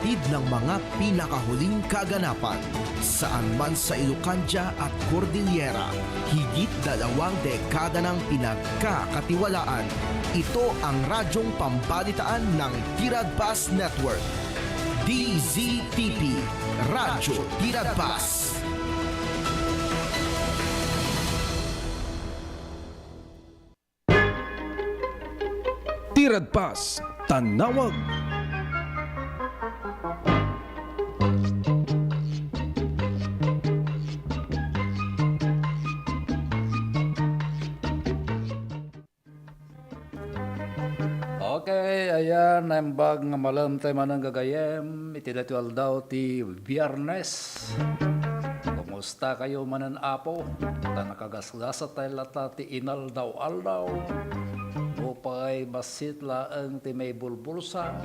Hatid ng mga pinakahuling kaganapan saan man sa Ilocania at Cordillera, higit 2 dekada ng pinagkakatiwalaan. Ito ang radyong pambalitaan ng Tiradpas Network. DZTP, Radyo Tiradpas. Tiradpas, Tanawag. Okay, ayan, naimbag nga malam tayo manang gagayem. Itinatual daw ti Biyernes. Kumusta kayo manan apo? Ta nakagasgasa tayo lata ti inal daw aldaw. Upay masitla ang ti may bulbulsa.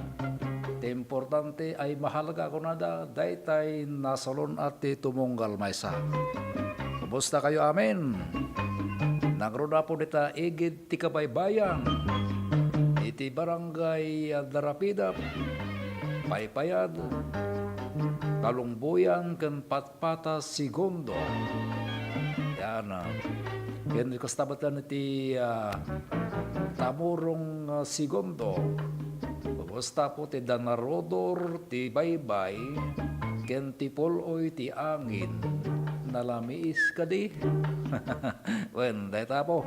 Ti importante ay mahalaga ko na da. Daytay nasalon at ti tumunggal maysa. Kumusta kayo amin? Nagroda po dita igid ti kabaybayan. Iti barangay Darapida, Paypayad, Kalungbuyan, ken Patpata, Segundo. Yan. Yan kastabatan iti Tamurong Segundo. Basta po ti Danarodor, ti Baybay, ken ti Puloy, ti Angin. Nalamiis ka di. Wen, dahita po.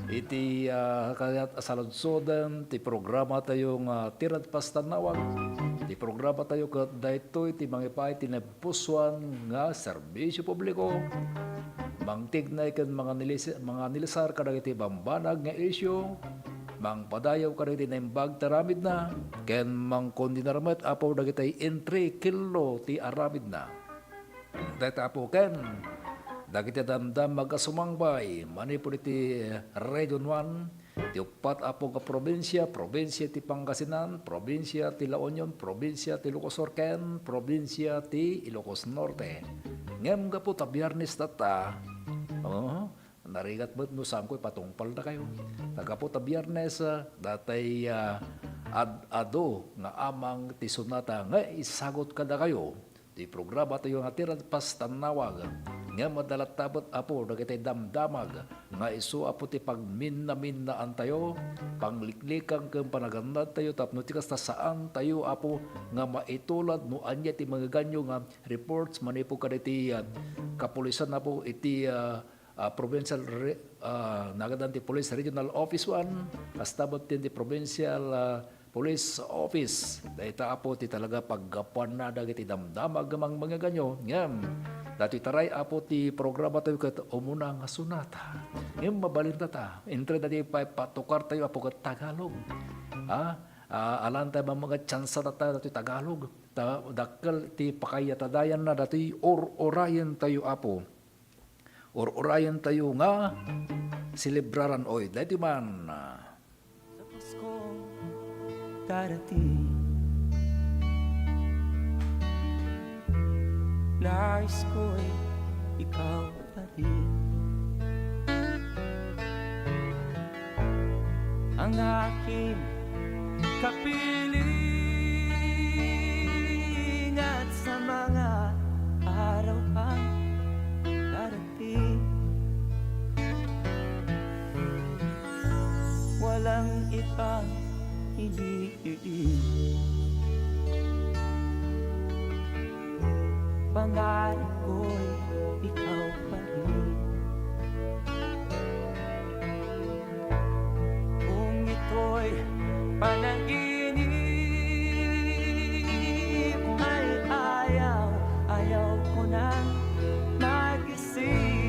Iti kayat asaludsodan, ti programa tayong Tiradpas Tanawag. Ti programa tayo kat daytoy ti mangipay ti napuswan nga serbisyo publiko. Mangtignay ken mga nilisar kadag iti bambanag nga isyu. Mangpadayaw kadag iti naimbag taramid na. Ken mangkondinarmet apo dagitay entry kilo ti aramid na. Dayta po ken dagiti damdam magasumangbay, mani po iti Region 1, ti upat apo ka probinsya, probinsya ti Pangasinan, probinsya ti La Union, probinsya ti Ilocos Surken, probinsya ti Ilocos Norte. Ngem ga po ta Biyernes tata, narigat ba't no saan ko'y patungpal na kayo. Taga po ta Biyernes, datay ado nga amang ti sunata nga isagot kada kayo. Di programa tayo nga Tiradpas Tanawag nga madalat tabot apo dagitay damdamag nga isu apo ti pagminna-minnaan tayo pangliklikang ken panagannad tayo tapno ti kasta saan tayo apo nga maitulad no anya ti mga ganyo nga reports manipo kaditi kapulisan apo iti provincial nagadan ti Police Regional Office 1 kastabot ti Provincial Police Office. Dahita apo ti talaga paggapuan na dagiti damdamag gamang mga ganyo. Ngam, dati taray apo ti programa tayo kat umuna nga sunata. Ngam mabalinta ta. Entre dati patukar tayo apo kat Tagalog. Alan tayo mga tsansa na tayo dati Tagalog. Dakal ti pakayatadayan na dati orayan tayo apo. Orayan tayo nga celebraran oy. Dati man darating, nais ko'y ikaw pa rin ang aking kapiling at sa mga araw pang darating walang ibang pangarap ko'y ikaw pa rin. Kung ito'y panaginip ay ayaw ko nang magising.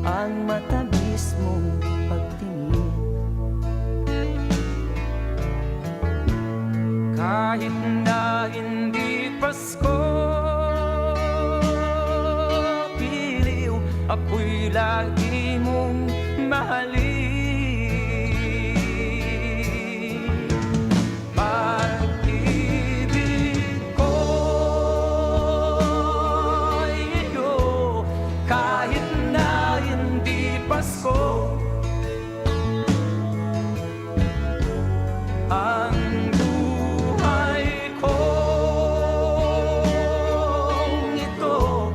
ang matamis mong pagtingin. Kahit na hindi Pasko, piliw ako'y lagi mong mahalin. Pag-ibig ko'y iyo, kahit na hindi Pasko. Ang buhay kong ito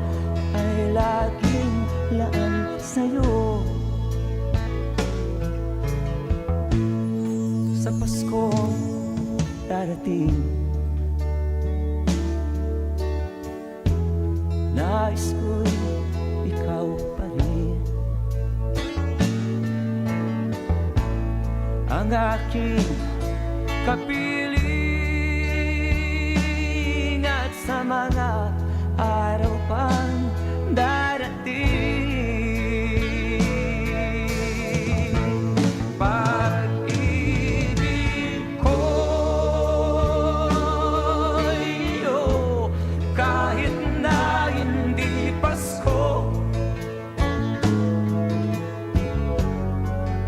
ay laging laan sa'yo. Sa Paskong darating, nais ko'y ikaw pa rin ang aking kapiling, at sa mga araw pang darating. Pag-ibig ko'y iyo, kahit na hindi Pasko.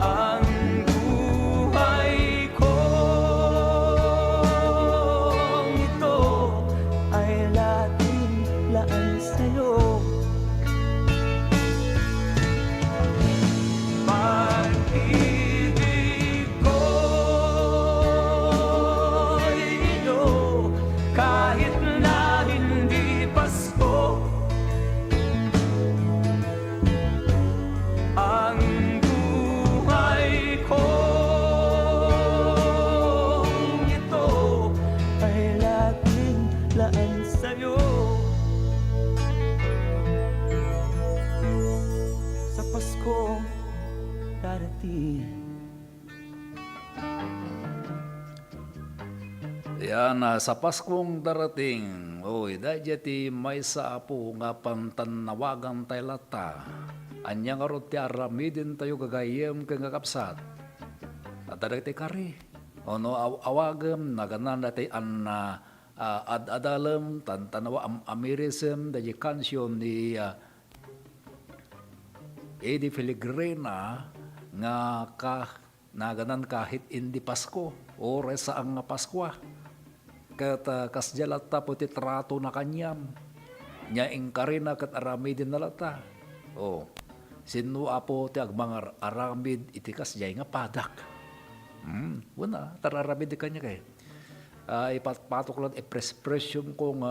Ang buhay kong ito ay laging laan sa'yo. Pag-ibig ko'y iyo, kahit na hindi Pasko. Ang buhay kong ito ay laging laan sa'yo. Sa Paskong darating. Yan, sa Paskong darating, oy, dajati may sa apo nga pantanawagan tayo lata. Anya nga ro ti aramidin tayo gagayem kang kapsat. At dati kari, ono awagem naganan dati an ad-adalem tantanawa amirisem dati kansyon ni Eddie Filigrena nga naganan kahit hindi Pasko o resa ang Paskwa. Kat kasjalata po ti trato na kanyam. Nya ingkarina kat aramidin na lata. O, sino apo ti agmang aramid iti kasjay nga padak. Wala, tararamid di kanya kay. Ipatpatok lang i-prespresyon kong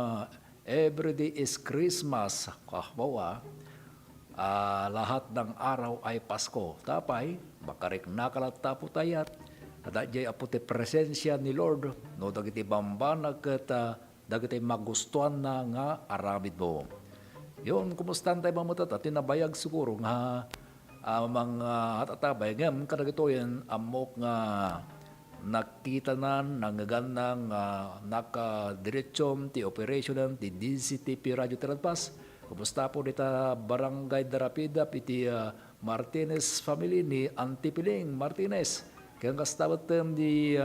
everyday is Christmas. Kahbawa, lahat ng araw ay Pasko. Tapay, bakarik nakalata po tayat. Dajay apo ti presensya ni Lord. No, dagiti bambanag kat dagiti magustuhan na nga aramid mo. Yun, kumusta tayo mamutat at tinabayag siguro nga mga hatatabay. Ngayon, kadagito yan, amok nga nakita na nangaganang nakadiretsyon ti operationan ti DCTP Radio Teradpas. Kumusta po dita Barangay Darapida iti Martinez family ni Antipiling Martinez. Kaya kastawatem di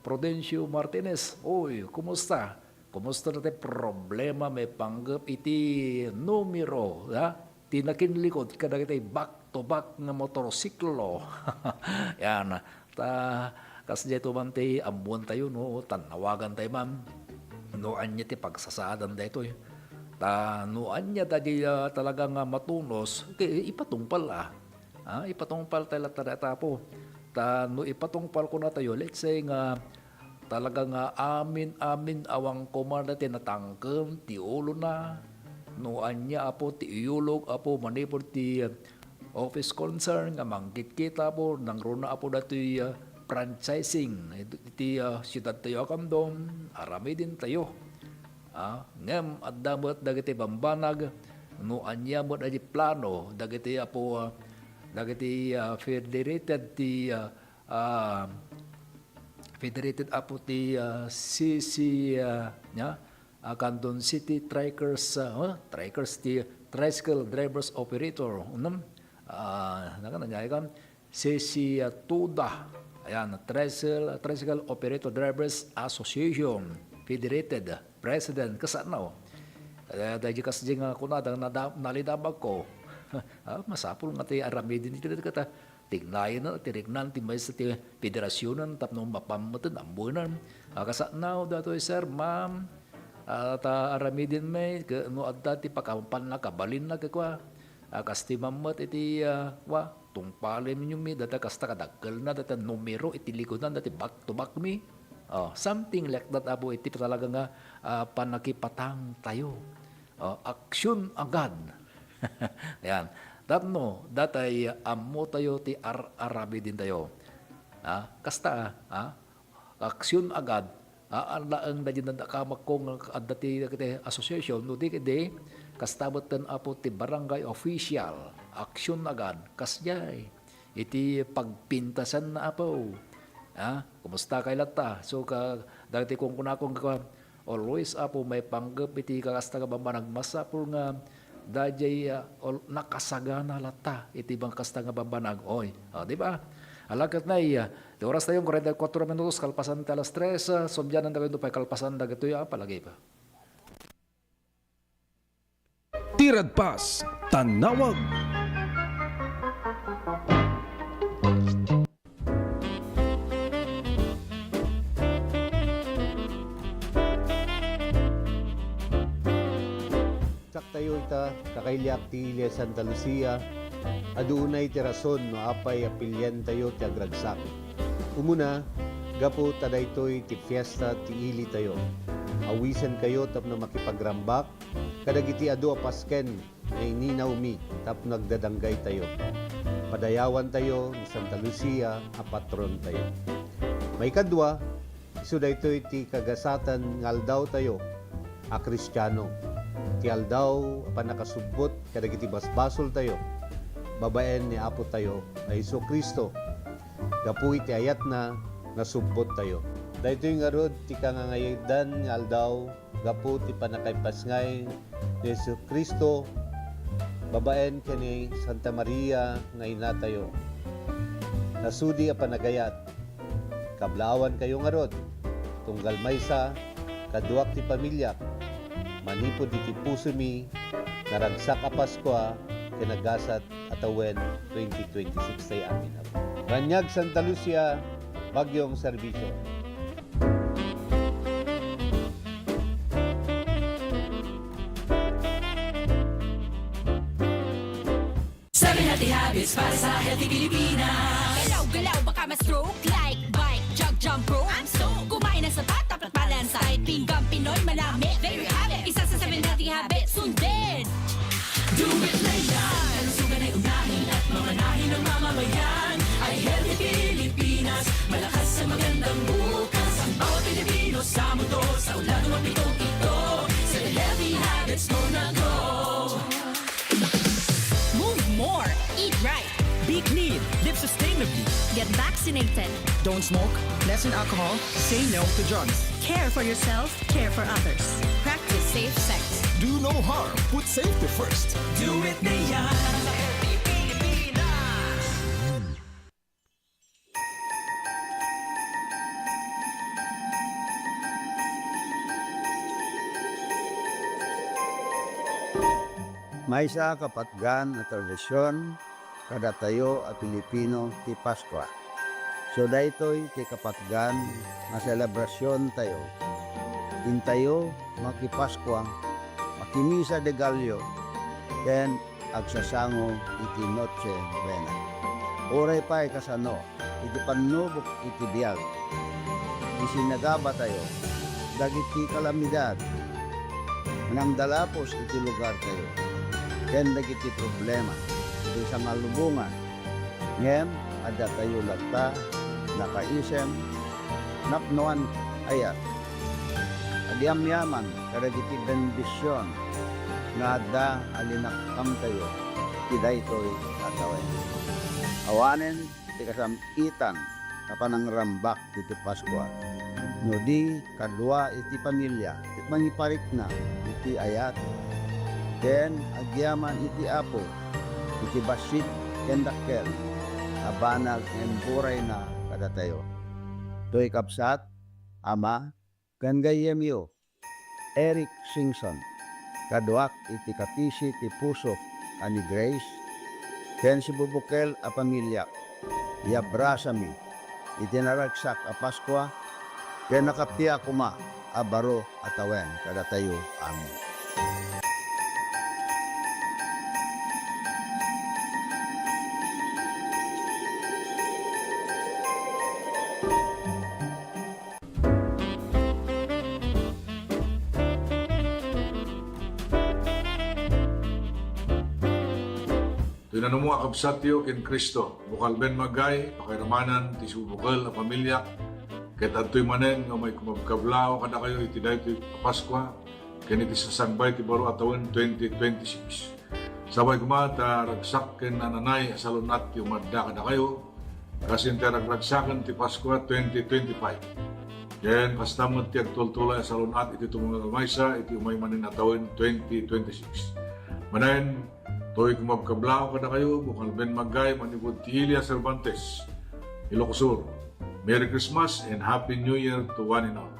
Prudencio Martinez. Oy, kumusta? Kumusta natin problema may panggap iti numero, ha? Tinakinlikod kada kita back to back nga motorsiklo. Yan. Kasi dito man tayo, amuan tayo, no? Tanawagan tayo man. Noan niya ti pagsasaadan dito. Noan niya tadi talagang matunos. Ipatungpal ipatungpal tayo latarata po. No ipatungpal ko na tayo, let's say nga, talagang amin awang komanda tinatangkem ti ulo na noan niya apo ti iulog apo manipod ti office concern nga manggit-kita po nang runa apo dati franchising iti siyudad tayo akamdom arami din tayo ngem at damot dagiti bambanag noan niya mo dati plano dagiti apo dagiti federated ti Federated apo ti CC Canton City Trikers Trikers ti Tricycle Drivers Operator Nakananyay si TUDA, ayan, Tricycle Operator Drivers Association, Federated President, kasano? Dahil kasi nga kunadang nalidabag ko, masapul nga tayo aramidin dito kata, tignayan na, tirignan, timay sa federasyonan, tapno mapamatan, ambunan. Kasanaw dato sir, ma'am, at aramidin may, no adda ti pakampan na, kabalin na kakwa, kasti mamat iti, tungpalin ninyo mi, data kasta kadagkal na, data numero, iti likodan, dati back to back mi. Something like that, abo, iti talaga nga panakipatang tayo. Aksyon agad. Yan. Tapno, datay amo tayo ti arabi din tayo. Kasta, aksyon agad. Ang dajin na kamak kong dati association, no di kede, kastabatan apo ti barangay official. Aksyon agad. Kasjay. Iti pagpintasan na apo. Kumusta kay lata? So, dati kong kunakong always apo may panggap iti kakasta ka ba nagmasapul nga dajay nakasagana lata iti bang kasta nga bambanag. Oy, di ba? Alakat na di oras tayong 44 minutos kalpasan ta alas 3, somdyan ang dagay pa kalpasan dagatoy palagay pa. Tirad Pas, Tanawag. Tayo ita, kakailyak ti Ilia Santa Lucia, adunay ti rason no apay apilyan tayo ti agragsak. Umuna, gapo tadaytoy ti fiesta ti ili tayo. Awisan kayo tapno makipagrambak, kadagiti adu apasken na ininaw mi tapno nagdadanggay tayo. Padayawan tayo ni Santa Lucia, a patron tayo. May kadwa, iso daytoy ti kagasatan ngaldaw tayo, a Kristiyano. Ti aldaw apan nakasubot kadagiti basbasol tayo. Babaen ni Apo tayo na Hesus Kristo. Gapu iti ayat na nasubot tayo. Daytoy nga rod ti kangangayadan nga aldaw gapu ti panakaypasngay ni Hesus Kristo. Babaen kani Santa Maria nga ina tayo. Nasudi a panagayat. Kablawan kayo nga rod. Tunggal maysa kaduak ti pamilya. Manipod iti puso mi, naragsak a Paskwa, kinagasat atawen 2026 tayo amin. Ranyag Santa Lucia, Bagyong Serbisyo. Seven healthy habits para sa healthy Pilipinas. Galaw-galaw baka ma-stroke like bike, jump rope. I'm so kumain ng sapat, dapat balance diet. Pinggang Pinoy malami, there you have it. Isa sa 7 healthy habits, sundin. Do it na yan. Kalusugan ay unahin at mamanahin ng mamamayan. Ay healthy Pilipinas, malakas sa magandang bukas. Ang bawat Pilipino sa mundo, sa ulan ng pitong ito. 7 healthy habits mo na go. Move more. Eat right. Be clean. Live sustainably. Get vaccinated. Don't smoke. Lessen alcohol. Say no to drugs. Care for yourself. Care for others. Practice safe sex. Do no harm. Put safety first. Do it na yan. May sa kapatgan na tradisyon kada tayo a Pilipino ti Paskwa. So daytoy ti kapatgan na selebrasyon tayo. Intayo makipaskwa, makimisa de Gallo, ken agsasango iti Noche Buena. Oray pa'y kasano, iti panubok iti biyag. Isinagaba tayo, dagiti kalamidad, manangdalapos iti lugar tayo. Ken dagiti problema, iti sa malubungan. Ngem, ada tayo lagta, nakaisem, napnoan ayat. Adiam-yaman, karagiti bendisyon, nga ada alinakam tayo, tiday to'y atawen. Awanen, ti kasamitan, kapanangrambak iti Paskwa. No di, kadwa iti pamilya, iti mangiparik na, iti ayat. Ken, agyaman iti apo, iti basit, kendakkel, abanag en buray na kadatayo. Toy kapsat, ama, kan gayemyo, Eric Singson, kaduak iti kapisi ti pusok ani Grace, ken si bubukel a pamilya, yabrasami, iti naragsak a Paskwa, ken nakapia kuma a baro atawen kadatayo amin. Tinanong mo akabsatyo ken Kristo, bukal ben magay, pakiramanan, ti subukal a pamilya, ket adtoy manen nga may kumabkablao kada kayo iti daytoy Paskwa, ken iti sasangbay ti baro atawon 2026. Sabay kumata ragsak ken nananay asalunat ti umadda kada kayo, kasin ti ragragsakan ti Paskwa 2025. Ken kastamot ti agtultulay asalunat iti tumungan maysa iti umay manen atawon 2026. Manen to'y kumabkablao kada kayo, bukal ben magay, manibod ti Ilia Cervantes, Ilocos Sur. Merry Christmas and Happy New Year to one and all.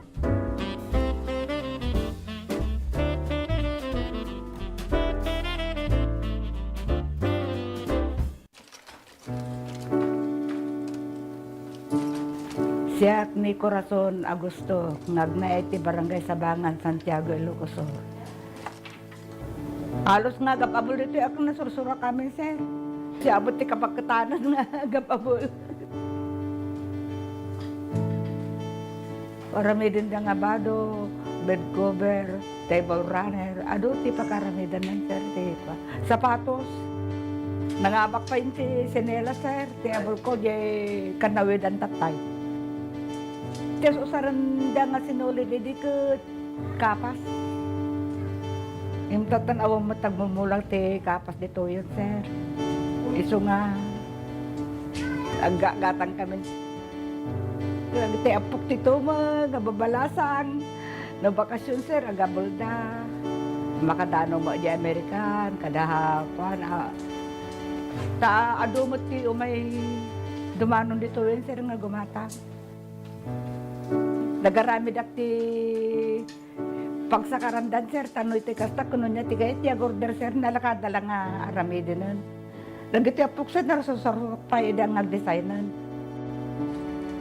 Siya ni Corazon Agusto, ngagnay ti Barangay Sabangan, Santiago, Ilocos Sur. Halos nga gapabol dito ako nasursura kami, sir. Siya abot ti kapagkatanan nga gapabol. Paramidin da nga bado, bed cover, table runner, ado ti pakaramidan ng sir, ti pa. Sapatos. Nangabak pa yun ti senela, sir. Ti abol ko, di kanawid ang tatay. Tiyan usaran da nga sinulid, di ka kapas. Yung tatanaw mo tagmumulang ti kapas dito yun, sir. Iso nga, aggatang kami. Ti apok tito mo, nababalasang, na bakasyon, sir, agabulda. Makadano mo di Amerikan, kadahapan. Ta adumot ti umay dumanon dito yun, sir, nga gumatang. Nagarami dakti pagsakarandan, sir, tanoy ti kasta kuno niya tigay ti agorder, sir, nalakadala nga arami din nun. Nagiti apok, sir, narasasarap tayo dang nag-designan.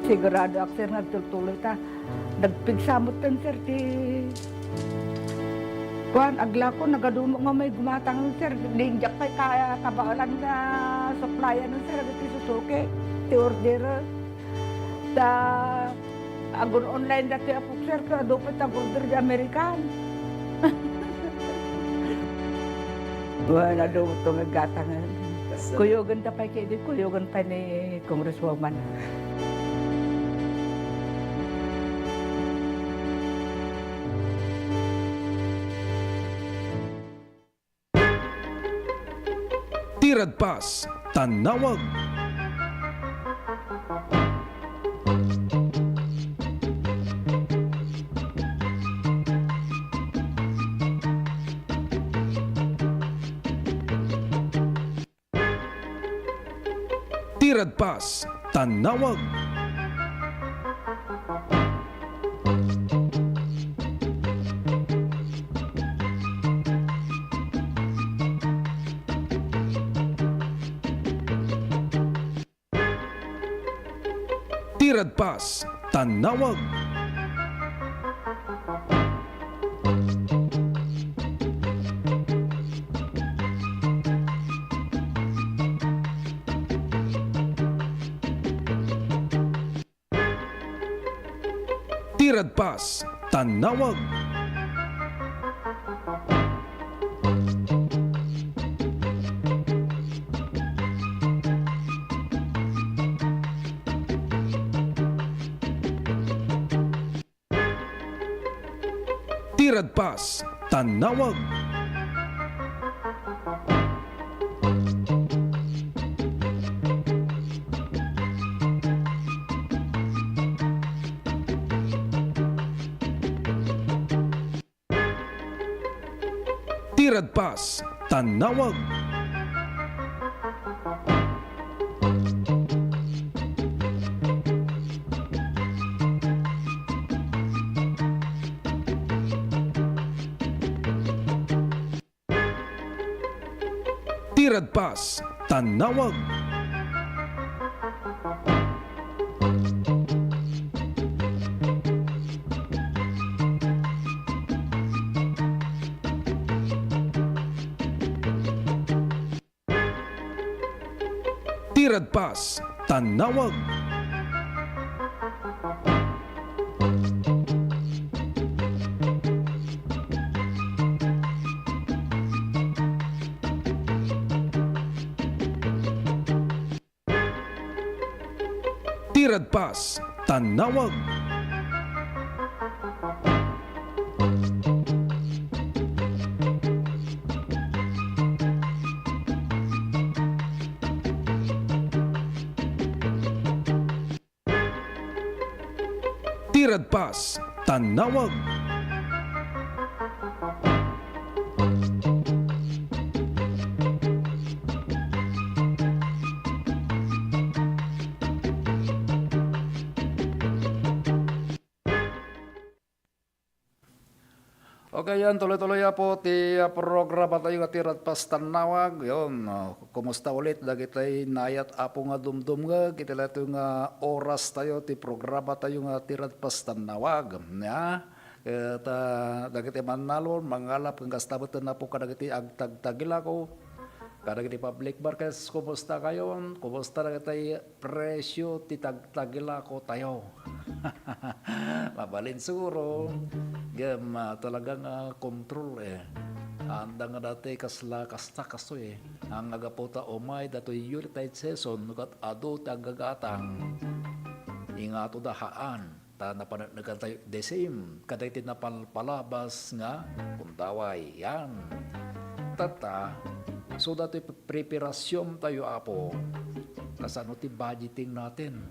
Sigurado ako, sir, nagtultuloy ta. Nagpigsamot tan, sir, ti kuhan, agla ko, nagadumo nga may gumatang, sir, lingjak kay kaya kabaalan na supplyan nun, sir, agad susuki, ti order. Ta agon online dati apok, sir, ka dapat order di Amerikan. Wala daw ito naggatangan. Kuyogan ta pa kayo, kuyogan pa ni Congresswoman. Tirad Pas, Tanawag. Tirad Pas, Tanawag. Tirad Pas, Tanawag. Tirad Pas, Tanawag. Tirad Pas, Tanawag. Tirad Pas, Tanawag. Tirad Pas, Tanawag. Tirad Pas, Tanawag. Tirad Pas, Tanawag. Tirad Pas, Tanawag. Okay, yan, tuloy-tuloy po ti programa tayo nga Tirad Pas Tanawag. Yun, kumusta ulit? Lagi tayo nayat apo nga dumdum nga. Kita lato nga oras tayo, ti programa tayo nga Tirad Pas Tanawag. Ya, kita lagi tayo manalon, mangalap, kang kastabutan na po kadagiti agtagtagila ko. Kadagiti public markets, kumusta kayo? Kumusta na tayo presyo, ti tagtagila ko tayo. Mabalin siguro. Talagang control Anda nga dati kasla kasta kaso Ang agapota umay datoy yuritay season nukat ado tagagatang ingato dahaan ta napanagnagan tayo the same kaday tinapalpalabas nga kuntaway yan tata so datoy preparasyon tayo apo kasano ti budgeting natin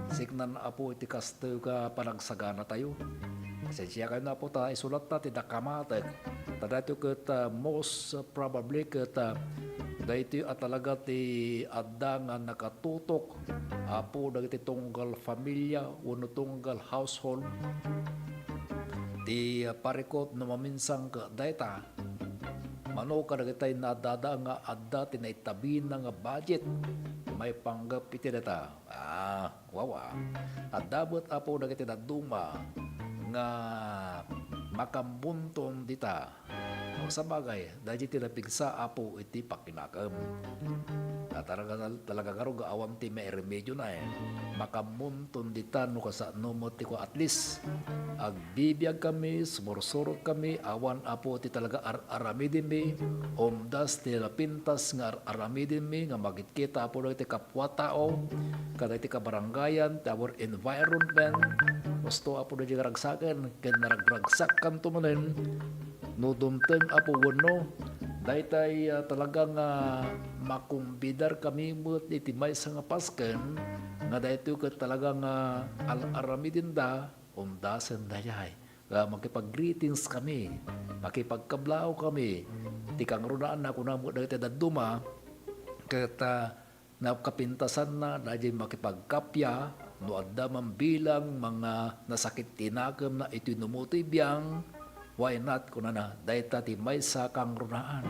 signan apo iti kasto ka panagsagana tayo. Sensya kayo na po ta isulat ta ti dakamatek. Tadato ket most probably ket dahito at talaga ti adda nga nakatutok apo dagiti tunggal familia uno tunggal household ti parikot no maminsang ka dayta mano ka dagiti nadada nga adda ti naitabi na nga budget may panggap iti data wawa adabot apo dagiti naduma nga makambunton dita o sa bagay dahil tinapigsa apo iti pakinakam talaga karo gaawam ti may remedyo na makambunton dita no kasano mo ti ko at least agbibiyag kami sumursurot kami awan apo ti talaga aramidin mi omdas ti lapintas nga aramidin mi nga magkita apo ti kapwa tao kada ti kabarangayan ti our environment gusto apo na dyan ragsakan kaya naragragsakan tumunin no dumteng apo wano dahil talagang makumbidar kami mo iti may nga pasken nga dahil ka talagang aramidin da umdasan dayay makipag-greetings kami makipagkablao kami ti kang runaan na kunamo dahil daduma kaya nakapintasan na dahil makipagkapya no adda man bilang mga nasakit tinagam na itinumutoy biyang why not kuna na dahil ti may sakang runaan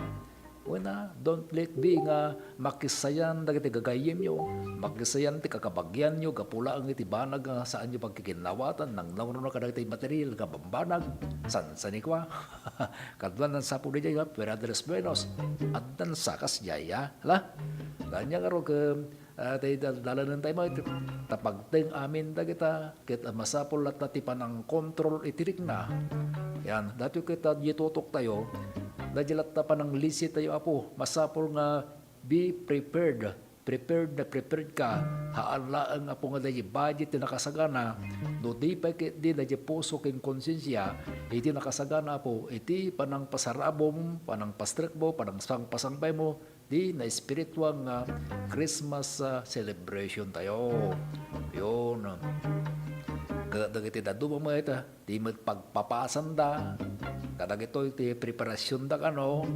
Una, don't let be nga makisayan dagiti gagayem nyo, makisayan ti kakabagyan nyo, kapula ang iti banag nga saan nyo pagkikinawatan, nang nauno na kadagiti material, nga bambanag, sanikwa, kadwan ng sapo di jaya, peradres buenos, at dan sakas jaya, hala, kanya nga ro dalanan tayo mga tapagteng amin dagita, kita masapol at natipan ng kontrol itirik na, yan, dati kita ditutok tayo, dajilat na pa ng lisi tayo apo, masapol nga be prepared ka, haanlaan nga po nga dahi budget na nakasagana, no di pa di dahi puso king konsensya, iti nakasagana po, iti panang pasarabom, panang pastrekbo, panang pasangpay mo, di na espirituang Christmas celebration tayo. Yun. Kadagiti da dumang mga ita, di magpagpapasan da, kadagito iti preparasyon da kano,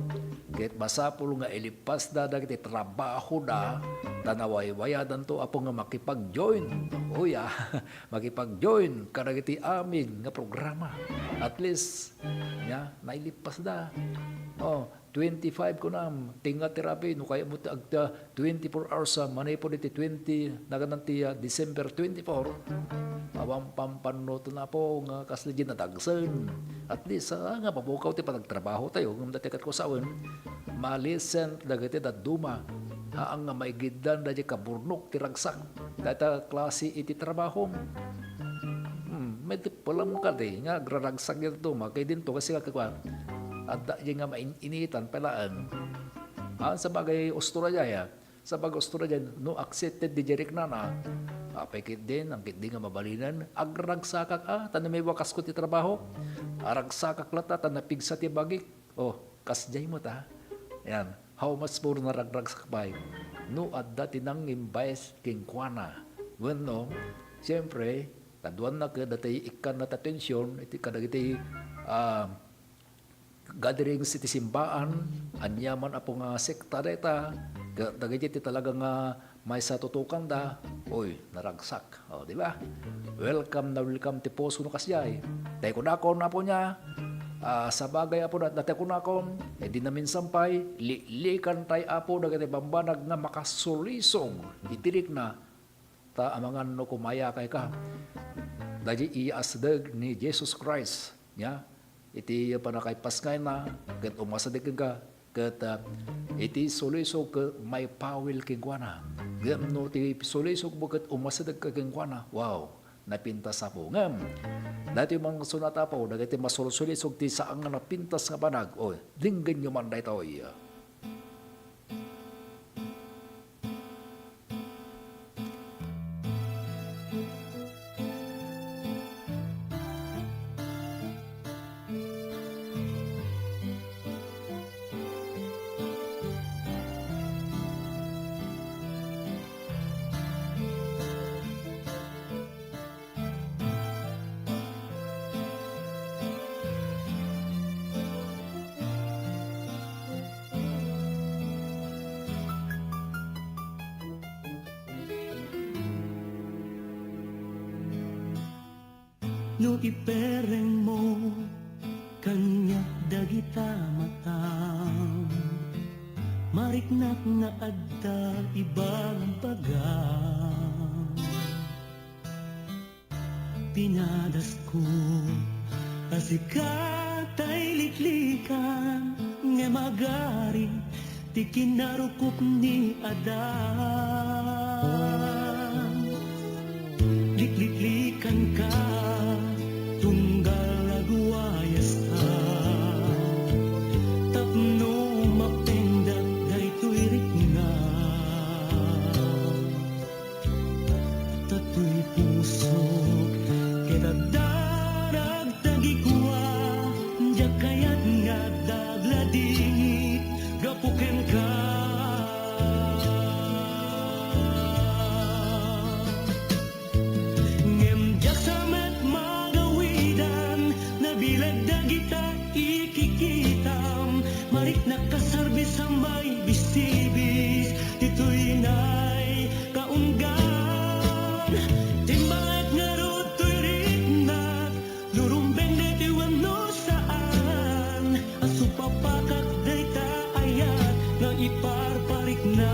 kahit masapul nga ilipas da, dagiti trabaho da, tanaway-wayadan to apo nga makipag-join. Uya, makipag-join, kadagiti amin nga programa. At least, nailipas da. 25 ko na, tinga therapy, no kaya mo agta 24 hours sa manay po diti 20, nagananti December 24, awang pampanoto na po nga kasligin na tagsan. At least, nga pabukaw ti panagtrabaho tayo, ng dati kat ko saon, malisen dagiti da duma, ang nga maigidan da di kaburnok, tiragsak, data klase iti trabaho. May palam ka di, nga graragsak yung duma, kaya din to kasi kakakwa, at yung nga mainitan palaan. Sa bagay Australia, sa bagay Australia, no accepted di jerik na na, apekit din, ang kit di nga mabalinan, agragsakak, tayo may wakas ko ti trabaho, aragsakak lata, tayo napigsa ti bagik, kasjay mo ta, yan, how much more na ragragsak pa, no at dati nang imbayas king kwana, when no, siyempre, taduan na ka, dati ikan na tatensyon, iti kadagiti, gatherings iti simbaan, anyaman apo nga sekta deta, dagiti talaga nga may sa tutukan da, naragsak. Di ba? Welcome ti poso no kasyay. Dahil ko na po niya, sa bagay apo dati ko na di namin sampay, likan tayo apo, dagiti bambanag nga makasulisong, itirik na, ta amangan no kumaya kay ka. Dahil iasdag ni Jesus Christ, niya, iti panakay paskay na, kat umasadig ka, kat iti suliso ka may pawil kingwana. Gam no, iti suliso ka kat umasadig ka kingwana. Wow, napintas na po. Ngam, dati yung mga sunata po, dagiti masulisulisog ti saan nga napintas nga banag, linggan nyo man dahi tao iya. No ipereng mo kanya dagita matang mariknak na adda ibang bagang pinadas ko asikatay liklikan nga magari ti kinarukop ni Adan liklikan ka tunggal aguayas ta tapno mapendak daytoy rikna tatoy puso kita darag tagikwa diyak kayat nga dagladingit gapuken ka nakasarbi sa may bisibis dito'y nay kaunggan timbangat nga ruto'y ritnak lurumbeng deti wano saan asupapakak dayta ayat nga iparparik na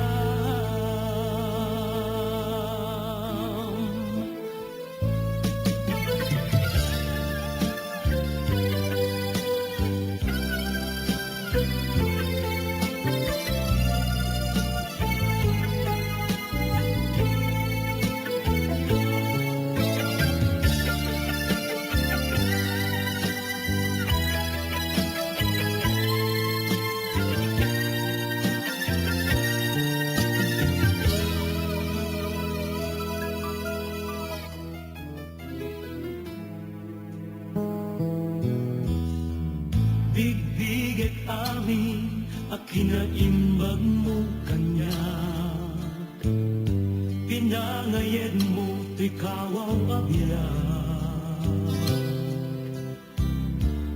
bigbiget amin akinaimbag mo kanya pinangayed mo ti kawaw abiyag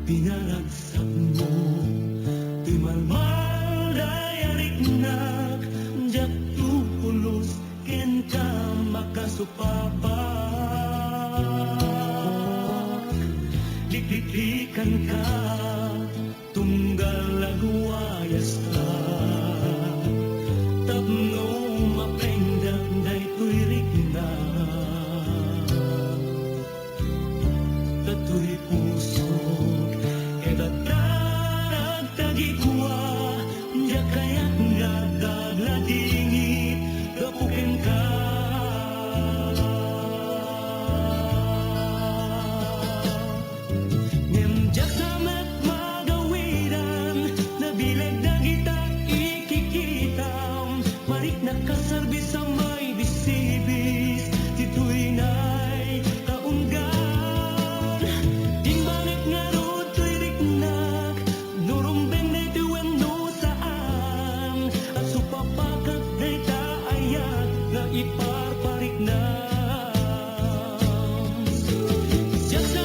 pinaragsak mo ti malmal dayariknak jak tupulos ken ka makasupapak liklikan ka tunggal aguaya nga iparparik na. Siya sa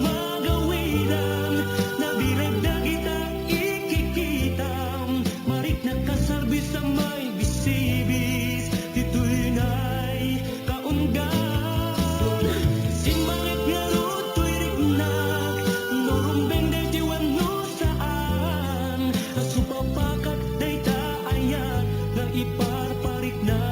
magawiran, nabiragdag itang ikikitam. Marik na kasarbi sa may bisibis, dito'y na'y kaundan. Simbangit nga luto'y riknak, norumbeng del tiwan no saan. Asupapakat day taayat, nga iparparik na.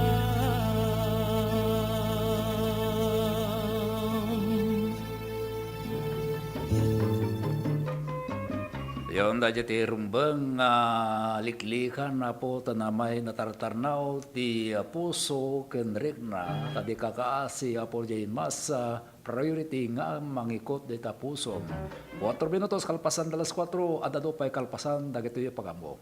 Yon da ti rumbeng liklikan na po tanamay natartarnaw ti puso ken rekna tadi kakaasi apo jayin mas priority nga mangikot dita puso. 4 minutos kalpasan dalas 4 adado pay kalpasan dagito yung pagambo.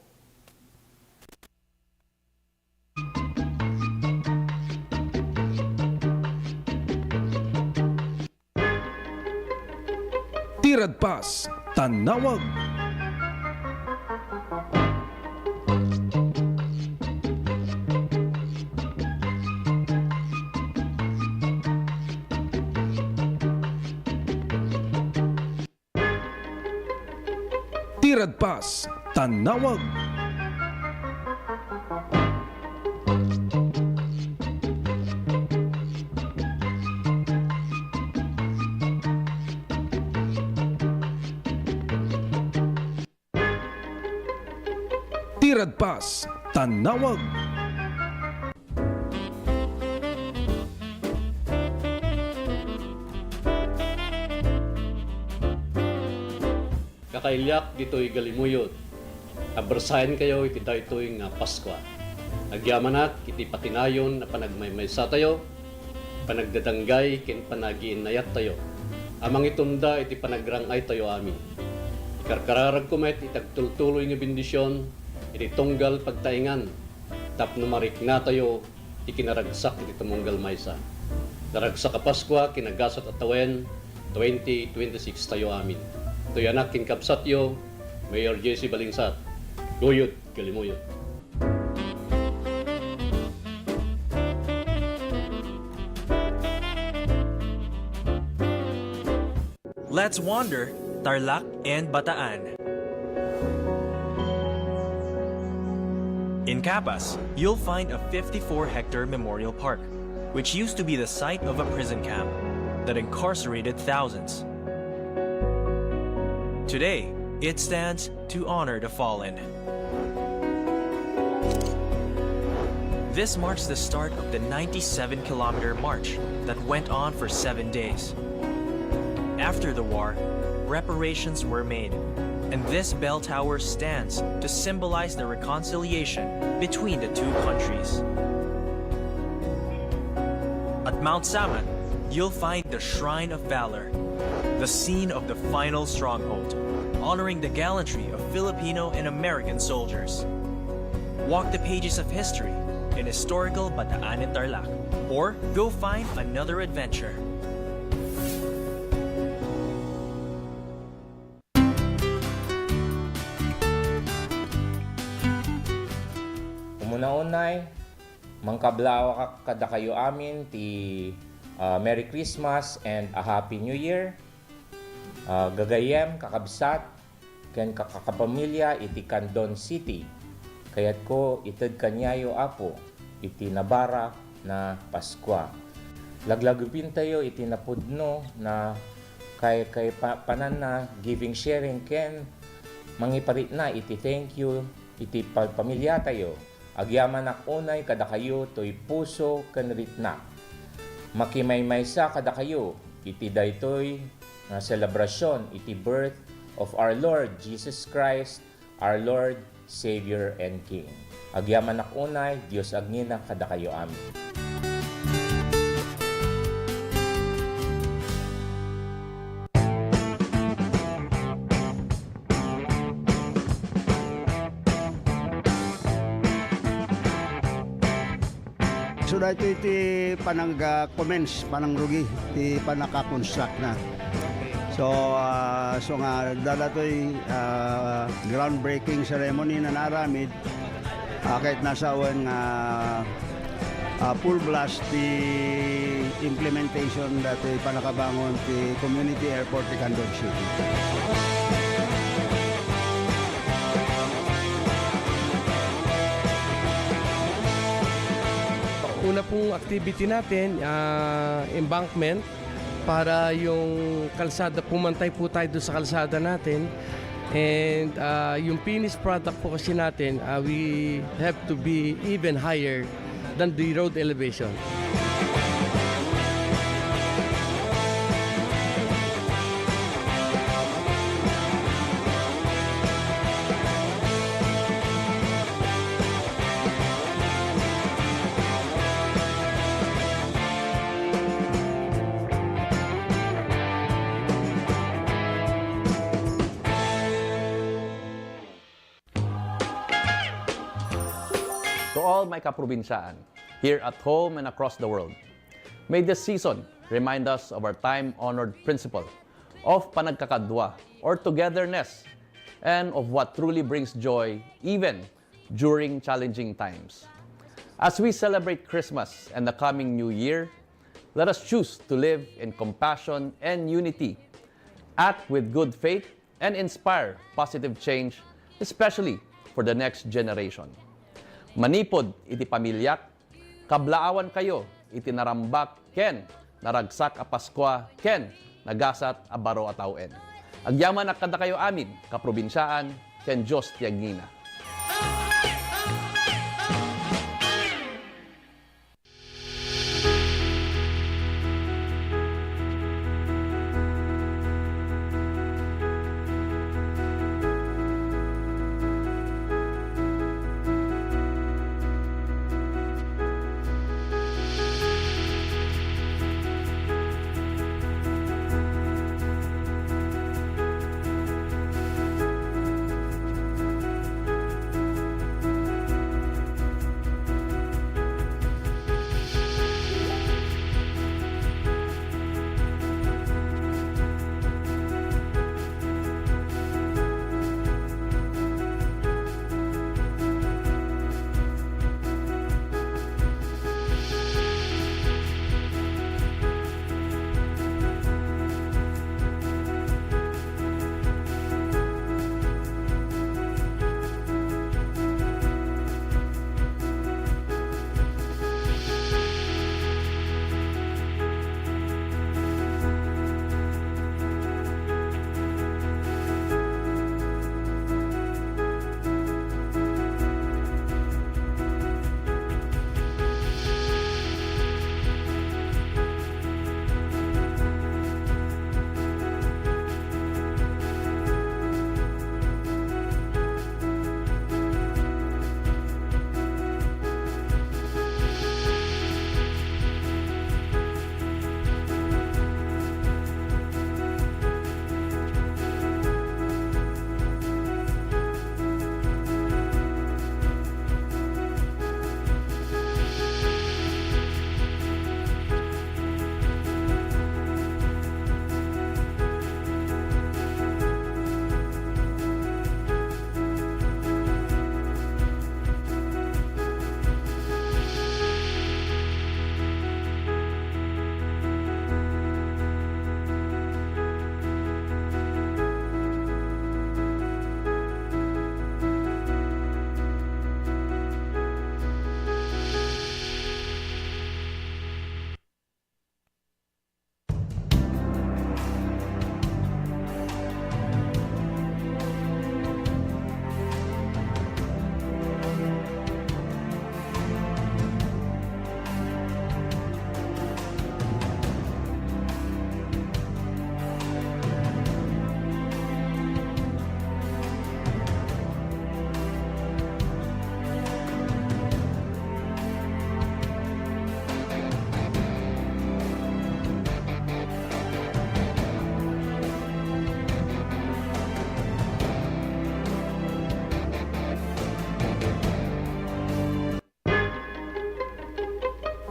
Tirad Pas, Tanawag. Tirad Pas, Tanawag. Tirad Pas, Tanawag. Kakailyak dito'y galimuyot. Abersayan kayo iti daytoy nga Paskwa. Agyamanat iti patinayon na panagmaymaysa tayo, panagdadanggay ken panagiinayat tayo. Amang itumda iti panagrangay tayo amin. Ikarkararag kumet itagtultuloy nga bendisyon, iti tunggal pagtaingan, tapno marik na tayo, ikinaragsak iti tumunggal maysa. Naragsak ka Paskwa, kinagasat at tawen, 2026 tayo amin. Ito'y anak kinkabsatyo, Mayor Jesse Balingsat. Guyot, galimuyot. Let's wander Tarlac and Bataan. In Capas, you'll find a 54-hectare memorial park, which used to be the site of a prison camp that incarcerated thousands. Today, it stands to honor the fallen. This marks the start of the 97-kilometer march that went on for 7 days. After the war, reparations were made, and this bell tower stands to symbolize the reconciliation between the two countries. At Mount Samat, you'll find the Shrine of Valor, the scene of the final stronghold, honoring the gallantry of Filipino and American soldiers. Walk the pages of history in historical Bataan and Tarlac, or go find another adventure. Una-unay, mangkablaw ka kada kayo amin ti Merry Christmas and a Happy New Year. Gagayem, kakabsat, ken kakapamilya iti Candon City. Kayat ko ited kanyayo apo iti nabara na Paskwa. Laglagupin tayo iti napudno na kay panan na giving sharing ken mangiparit na iti thank you iti pamilya tayo. Agyaman ak unay kada kayo to'y puso ken ritna. Makimay-maysa kada kayo iti daytoy na selebrasyon iti birth of our Lord Jesus Christ, our Lord, Savior, and King. Agyaman ak unay, Dios agnina kada kayo amin. So dito iti panang-commence, panang-rugi, iti panaka-construct na. So nga dala to'y groundbreaking ceremony na naramid kahit nasa awan nga full blast the implementation that panakabangon the community airport in Candon City. Una pong activity natin, embankment, para yung kalsada, pumantay po tayo doon sa kalsada natin. And yung finished product po kasi natin, we have to be even higher than the road elevation. To all my kaprobinsyaan, here at home and across the world, may this season remind us of our time-honored principle of panagkakadwa or togetherness and of what truly brings joy even during challenging times. As we celebrate Christmas and the coming New Year, let us choose to live in compassion and unity, act with good faith, and inspire positive change, especially for the next generation. Manipod iti pamilyak, kablaawan kayo iti narambak ken naragsak a Paskwa ken nagasat a baro a tawen. Agyaman kada kayo amin kaprobinsyaan ken Dios ti agngina.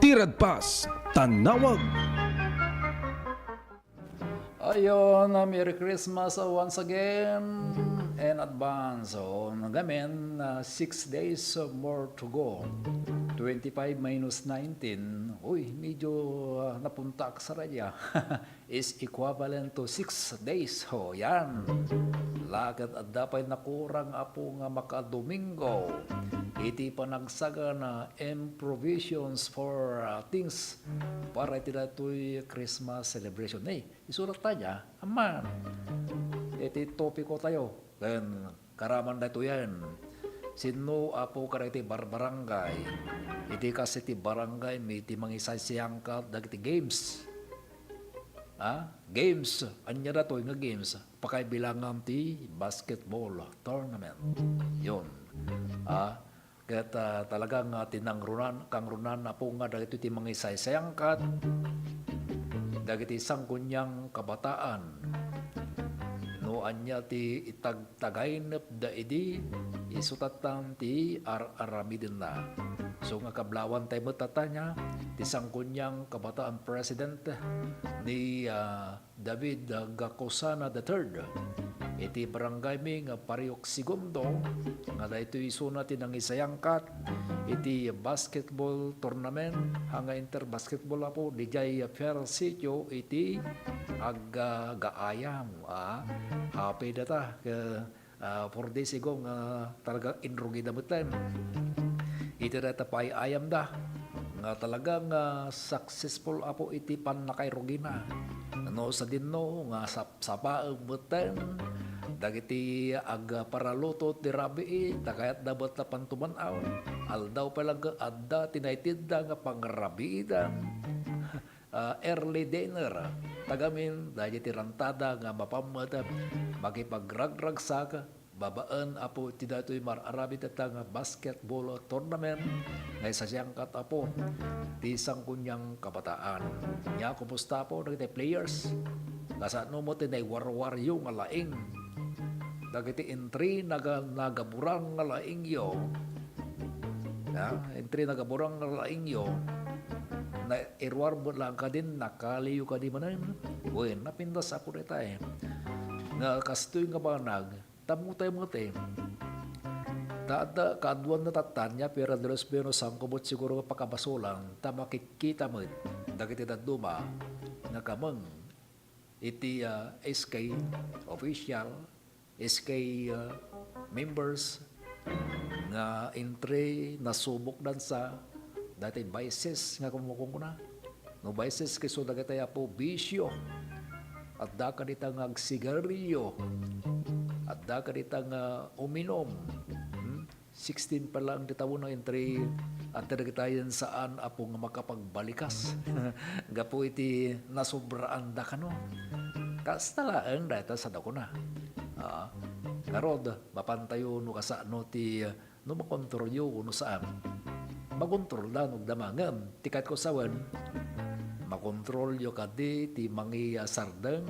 Tiradpas, Tanawag. Ayun, Merry Christmas once again. in advance. So, nagamin, 6 days more to go. 25 minus 19, uy, medyo napunta ka sa radya. Is equivalent to 6 days. O, yan. Lakad at dapat nakurang apo nga makadomingo. Iti panagsaga na improvisations for things para iti dato'y Christmas celebration. Hey, isulat tayo, aman. Iti topiko tayo. Then, karaman na ito yan. Sino apo ka iti barangay. Iti kasi ti barangay, may iti mangisasiyang ka dagiti games. Games. Anya na ito nga games. Pakaibilangan ti basketball tournament. Yun. Kaya talagang kangrunan na po nga dagito ti mga isaysayang kat, dagiti isang kunyang kabataan, no anya ti itagtagaynap da idi, isutatan ti aramidin na. So nga kablawan tayo matatanya, ti isang kunyang kabataan president ni David Gacosana III. Iti barangay mi nga Pariok Segundo, nga dahito isunat ng isayangkat, iti basketball tournament, hanga inter-basketball po, di jay fair sityo, iti gaayam. Happy data, 4 days ago, nga talagang inrugi na mutan. Iti data pa ay ayam da, nga talagang successful apo iti pan nakairugi na. Ano sa dinno, nga sapaang mutan, dagiti paraluto ti rabi takayat dapat na pantumanaw aldaw palang adda tinaitid nga pangrabi early dinner tagamin dagiti rantada nga mapamata makipagragragsak babaan apo ti datoy mararabi tata nga basketball tournament nga isa siyang katapo ti isang kunyang kabataan nya kumusta po dagiti players kasano mo tinay warwaryo nga laing dagiti entry nagaburang nga laingyo. Entry nagaburang nga laingyo. Na irwar mo lang ka din, nakaliyo ka di manan. Uy, napindas ako nita Nga kastoy nga banag, tamutay mo te. Kaduan na tatanya, pero dalos pero sangkubot siguro pakabasulang, ta makikita mo, dagiti daduma, nga kamang, iti SK official, SK members nga entry nasubok dan sa dati vices nga kumukong na no vices kiso dagatay po bisyo at da ka ditang agsigarilyo at da ka ditang uminom 16 pa lang ditawo ng entry at dagatayan saan apo nga makapagbalikas gapo iti nasubraan da kano kasta laeng data sa dako na karod, mapantayo no kasano ti no makontrol yo no saan. Makontrol da no damangan. Tikat ko sawan, makontrol yo kadi ti mangi sardeng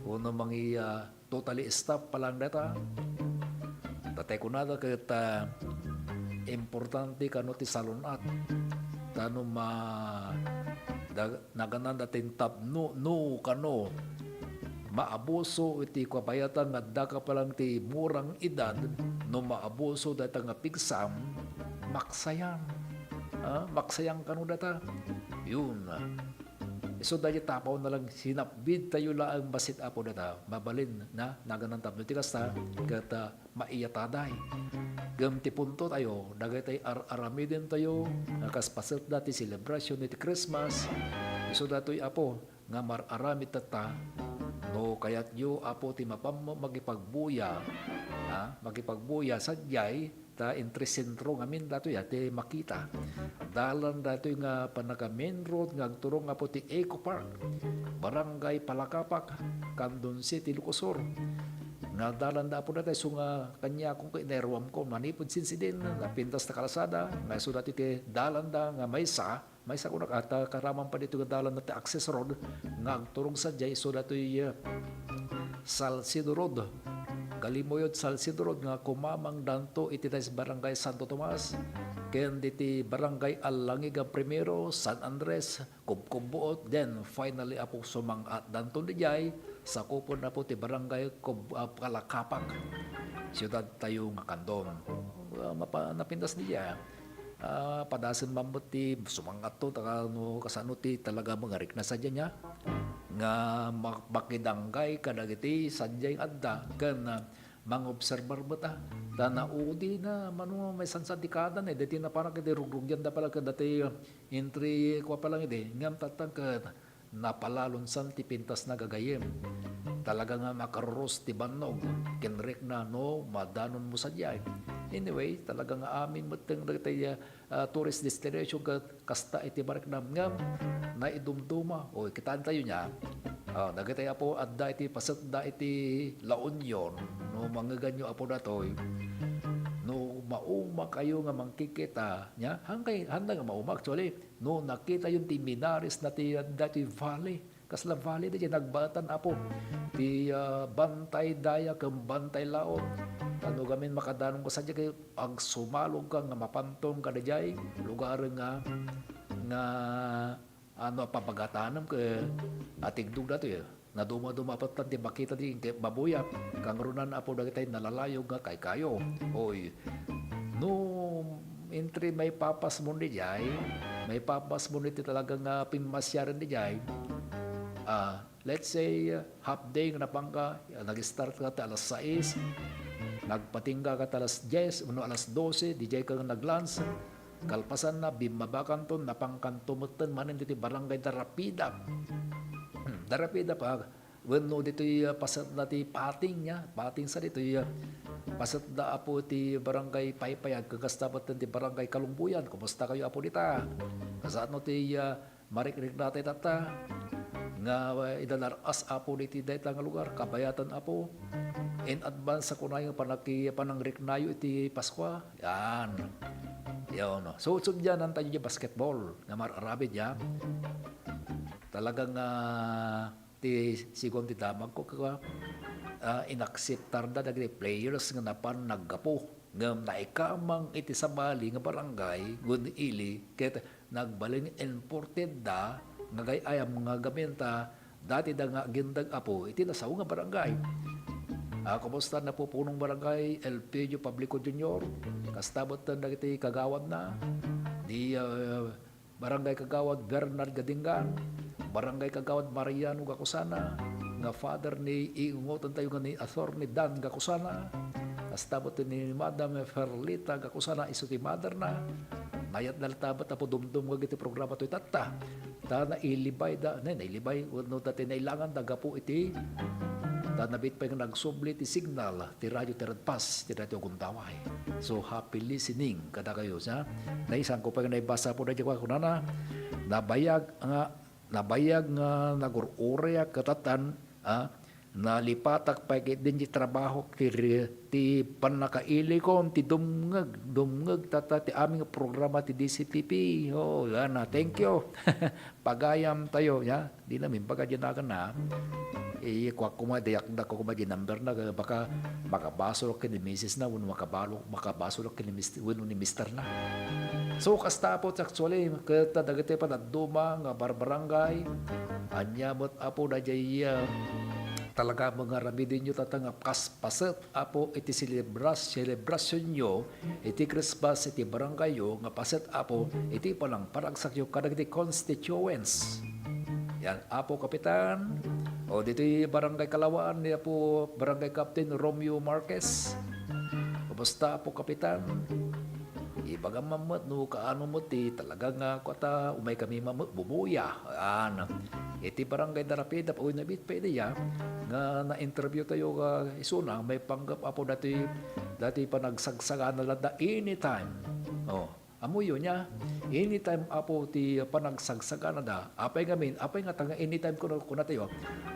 o no mangi totally stop palang data. Tatay ko na kita importante kano ti salunat. Tano naganan datin tab no kano maabuso iti kabayatan nga daka palang ti murang edad no maabuso data nga pigsam maksayang maksayang kanu data yun so dahil tapaw na lang sinapbid tayo lang basit apo data mabalin na naganantab no ti kasta kata maiyataday gamti punto tayo dagay tayo aramidin tayo nakaspasit dati celebration iti Christmas so datoy apo nga mararamid tata no kayat yu apo ti mapam magipagbuya sadyay ta entresentro ngamin datoy ati makita dalan datoy nga panaka main road nga agturong apo ti Eco Park Barangay Palakapak Candon City Lucosor nga dalan da po dati so nga kanya kung kainerwam ko manipod sinsidin napintas na kalasada nga so dati ti dalan da nga maysa ko nakata karaman pa dito nga dalan na ti access road nga agturong sadyay so dati Salcido Road Galimoyod Salcido Road nga kumamang danto iti sa Barangay Santo Tomas ken diti barangay Alangiga Primero, San Andres, Kubkubuot, then finally apo sumangat danton dijay sa kupon na po ti barangay Kalakapag, siyudad tayo nga Kandom. Napindas niya. Padasan mamot ti sumangat to kasano ti talaga mangarik na sadya niya nga makidanggay kadagiti sadyay adda ken mang-observer ba ta? Naudi na mano may sansadikadan dati na parang kiti rugrugyan da pala dati entry ko pa lang ngam tatang napalalon san ti pintas na gagayem. Talaga nga makaros ti bannog kenrek na no madanon mo sadyay. Anyway, talaga nga amin mateng dagiti tourist destination kasta iti barik nam ngam na idumduma o kitaan tayo niya. Dagiti apo adda iti pasat da iti La Union no mangaganyo apo datoy no mauma kayo nga mangkikita nya handa nga mauma actually no nakita yung ti Minares na ti dati valley kasla valley di nagbatan apo ti Bantay Daya ken Bantay Laot ano gamin makadanong ko sadya kay ag sumalog ka nga mapantong ka dayay lugar nga ano papagatanam ke atigdug dato ya na dumapat tanti makita di babuya kang runan apo dagitay nalalayog nga kay kayo oy no entry may papas mo ni jay may papas mo ni talaga nga pimasyaran ni jay let's say half day nga napangka nag-start ka ta alas 6 nagpatingga ka ta alas 10 uno alas 12 di jay ka nag-lunch kalpasan na bimabakan to napangkantumuten manin dito barangay Darapida. Darapida pa wenno dito pasat na ti pating niya, pating sa dito pasat da apo ti barangay Paypayag kagastabat ti barangay Kalumbuyan. Kumusta kayo apo dita? Kasano ti marik-rik dati tata nga idalaras apo diti dayta nga lugar kabayatan apo in advance sa kunay panangriknayo iti Pasko. Yan. Yun, no. So, dyan ang tayo yung basketball nga mararabid ya. Talagang ti sigon ti damag ko inakseptar da dagiti players nga napan naggapo nga naikamang iti sabali nga barangay gun ili ket nagbaling imported da nga gayayam mga gamenta dati da nga gindag apo iti lasaw nga barangay. Kumusta na po punong barangay Elpidio Publico Junior kastabot na dagiti kagawad na di barangay kagawad Bernard Gadingan barangay kagawad Mariano Gakusana nga father ni iungotan tayo nga ni Atty. Dan Gakusana kastabot ni Madam Ferlita Gakusana iso ti mother na nayat naltabat na po dumdum gagiti programa to itata ta na ilibay da na ilibay no dati nailangan daga po iti nabit pa yung nagsubli ti signal ti radyo Tiradpas ti radyo Gundaway. So happy listening kada kayo sa naisang ko pa yung naibasa po na dyan ko na nabayag nga nagururya katatan nalipatak pa din di trabaho ti panakaili ko ti dumngag tata ti aming programa ti DCTP yan na thank you pagayam tayo ya di namin pagkadyan na kuwak kumadayak na ko kumadi number na baka makabasol ka ni Mrs. na makabasol ka ni Mr. na so kastapot actually kata dagiti pa naduma nga barbarangay anyamot apo na jay talaga mga ramidin nyo tatangap paset apo iti celebration nyo iti Christmas iti barangay yo nga paset apo iti palang paragsak yo kadagiti constituents yan apo kapitan o dito barangay Kalawaan ni apo barangay Captain Romeo Marquez kumusta apo kapitan ibaga mamot no kaano mo ti talaga nga kwata umay kami mamot bumuya iti barangay Darapida o nabit pa ya nga na-interview tayo isuna may panggap apo dati pa nagsagsagan na lada anytime amuyo niya anytime apo ti panagsagsagan na da apay nga tanga anytime ko na tayo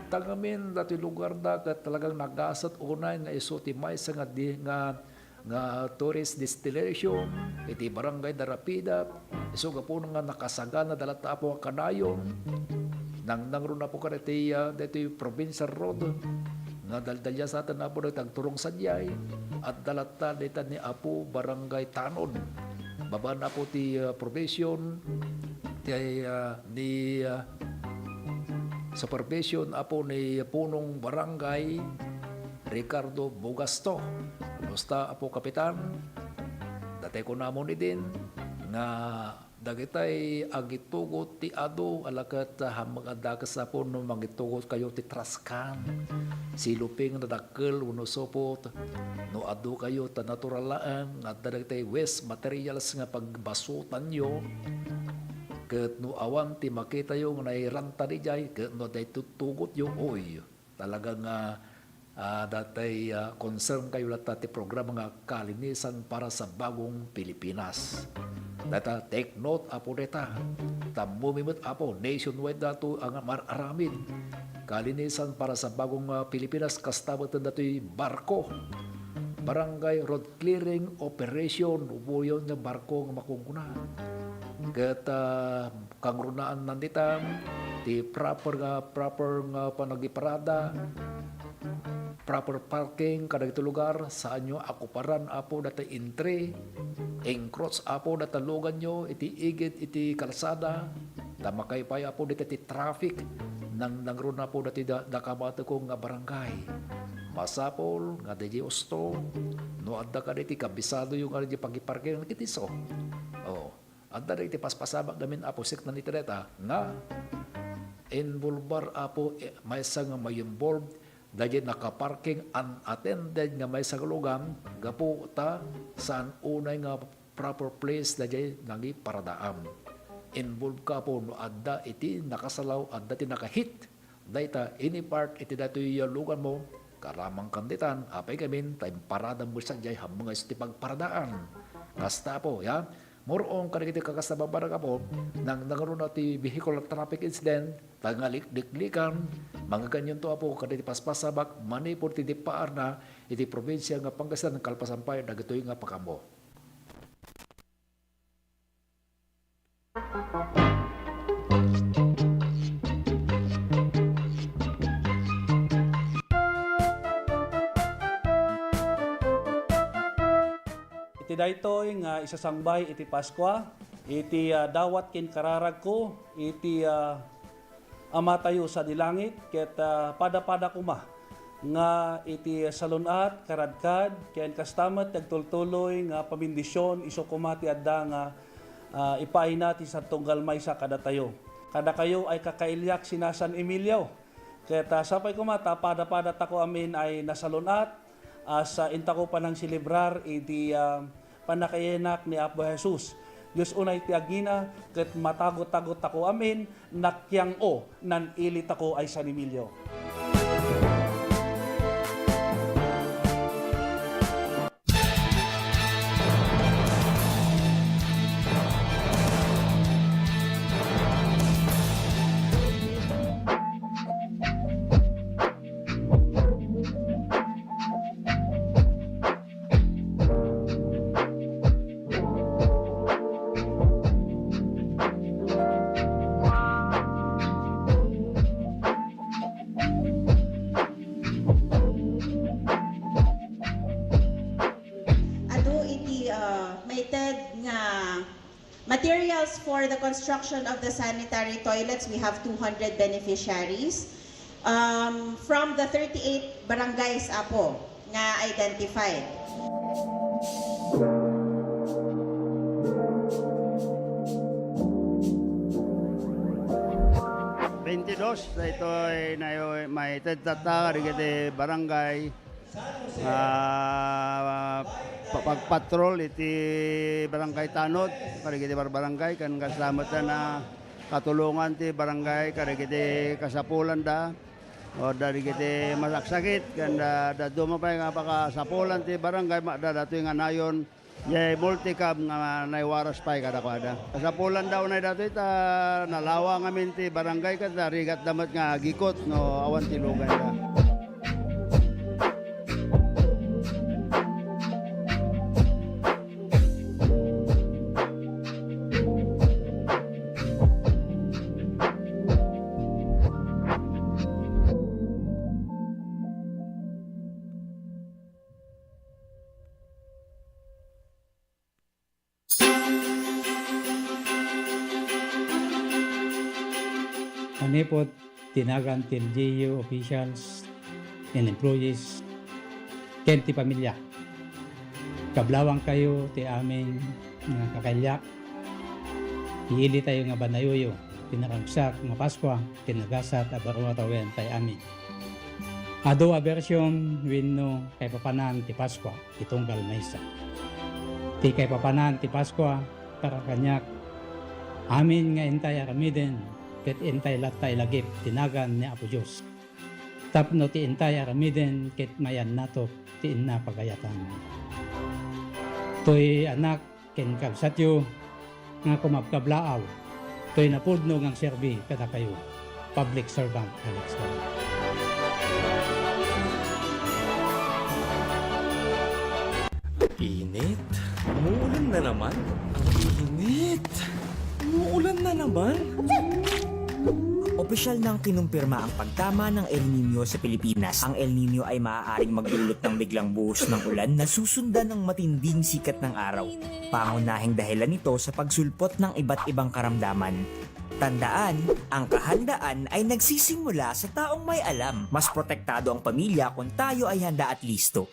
tangamin dati lugar da talagang nagasat unay nga iso ti may nga tourist destination iti barangay Darapida iso ga po nga nakasagana dalata apo kanayon nangron na po ka dito provincial road nga daldalya sa atin na po nagtagturong sadyay at dalata dito ni apo barangay Tanon baba na po ti provision ni supervision apo ni punong barangay Ricardo Bugasto. Basta apo kapitan, dati ko namon din nga dagitay agitugot ti ado alakat hamag adakas apo no magitugot kayo ti Trascan. Siluping na dakkel uno sopot no ado kayo ta natural laan nga dagitay waste materials nga pagbasutan nyo ket no awan ti makita yung nairanta di jay ket no day tutugot yung oy talagang datay concern kayo lata ti programa nga kalinisan para sa bagong Pilipinas. Data take note apo deta. Tamumimot apo nationwide dato ang mararamid. Kalinisan para sa bagong Pilipinas kastabatan dato'y barko. Barangay road clearing operation ubo yun nga barko nga makungkuna. Ket kangrunaan nanditam ti proper nga panagiparada, proper parking kada ito lugar saan nyo akuparan apo data entry encroach apo data lugan nyo iti igit iti kalsada tamakay pa apo data iti traffic nang ron apo dati dakabata ko nga barangay masapol nga di osto no adda ka diti kabisado yung nga di pagiparking kitiso adda diti paspasabak namin apo sik na nitireta nga involvar apo may nga may involved dahil nakaparking unattended nga may saglugan gapo ta saan unay nga proper place dahil nagi paradaam. Involved ka po no adda iti nakasalaw adda ti nakahit dahil any part iti dato yung lugan mo karamang kanditan apay kamin time paradang bulsa jay hamang iti pagparadaan. Kasta po ya morong kadagiti kakasababara ka po nang nagkaroon na ti vehicular traffic incident tangalik-diklikan mga ganyan to po kadagiti paspasabak manipur ti dipaar na iti probinsya nga Pangasinan ng Kalpasampay dagitoy nga pakambo. Iti daytoy nga isasangbay iti Paskwa, iti dawat ken kararag ko, iti ama tayo sa dilangit, ket pada-pada kuma nga iti salunat, karadkad, ken kastamat nagtultuloy nga pamindisyon, iso kumati adda nga ipaay natin sa tunggal may sa kada tayo. Kada kayo ay kakailyak sina San Emilio. Ket sapay kumata, pada-pada tako amin ay nasalunat, sa intako pa ng silibrar iti panakayenak ni Apo Jesus. Diyos unay ti agina ket matagot-tagot ako amin nakyang o nan ilit ako ay San Emilio. Materials for the construction of the sanitary toilets, we have 200 beneficiaries from the 38 barangays apo nga identified. Na ito ay may tata rigete barangay pagpatrol iti barangay Tanod karigiti barangay kan kasalamat na katulungan ti barangay karigiti kasapulan da o darigiti masaksakit kan da dumapay nga pakasapulan ti barangay dadato nga nayon yay multicab nga naiwaras pay kada kasapulan daw na dato ita nalawa ngamin ti barangay kada rigat damat nga gikot no awan ti lugan da. Manipot, tinagan til LGU officials and employees, ken ti pamilya. Kablawang kayo ti aming nga kakalyak. Iili tayo nga banayuyo, pinaragsak nga Pasko, pinagasat at barumatawen tayo amin. Ado a version winno kay papanan ti Pasko, itunggal maysa. Ti kay papanan ti Pasko, para kanyak, amin nga intay aramiden, ket intay latay lagip, tinagan ni Apo Diyos. Tapno ti intay aramiden, ket mayan nato, ti inna pagayatan. To'y anak, ken kabsatyo, nga kumabkablaaw, to'y napudno ngang serbi kada kayo, public servant Alex Galan. Init? Umuulan na naman? Init? Umuulan na naman? Opisyal nang kinumpirma ang pagtama ng El Nino sa Pilipinas. Ang El Nino ay maaaring magdulot ng biglang buhos ng ulan na susundan ng matinding sikat ng araw. Pangunahing dahilan nito sa pagsulpot ng iba't ibang karamdaman. Tandaan, ang kahandaan ay nagsisimula sa taong may alam. Mas protektado ang pamilya kung tayo ay handa at listo.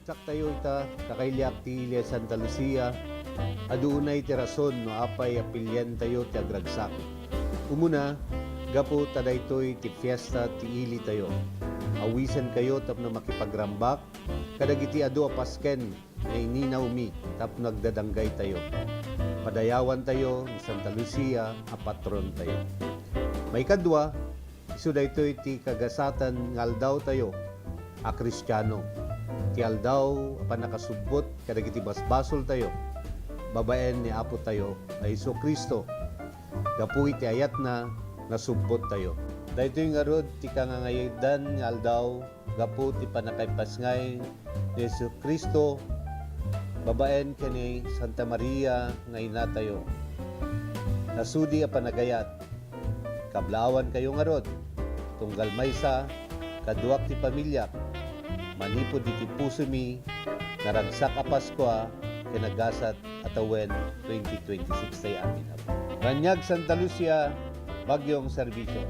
Saktayo ita, kakailyak ti Ilia Santa Lucia, adunay ti rason no apay apilyan tayo ti agragsak. Umuna, gapo tadaytoy ti fiesta ti ili tayo. Awisan kayo tapno makipagrambak, kadagiti adu a pasken na ininaw mi tapno nagdadanggay tayo. Padayawan tayo ni Santa Lucia, a patron tayo. May kadwa, isu daytoy ti kagasatan ngaldaw tayo, a Kristiyano. Ti aldaw apan nakasubbot kadagiti basbasol tayo. Babaen ni Apo tayo ay Hesus Kristo. Gapu iti ayat na nasubbot tayo. Daytoy nga rod ti kangangaydan nga aldaw gapu ti panakaypasngay ni Hesus Kristo. Babaen kani Santa Maria nga ina tayo. Nasudi a panagayat. Kablawan kayo nga rod. Tunggal maysa kaduak ti pamilya. Manipod iti puso mi, naragsak a Pasko, kinagasat atawen 2026 tayo amin. Banyag Santa Lucia, Bagyong Serbisyo.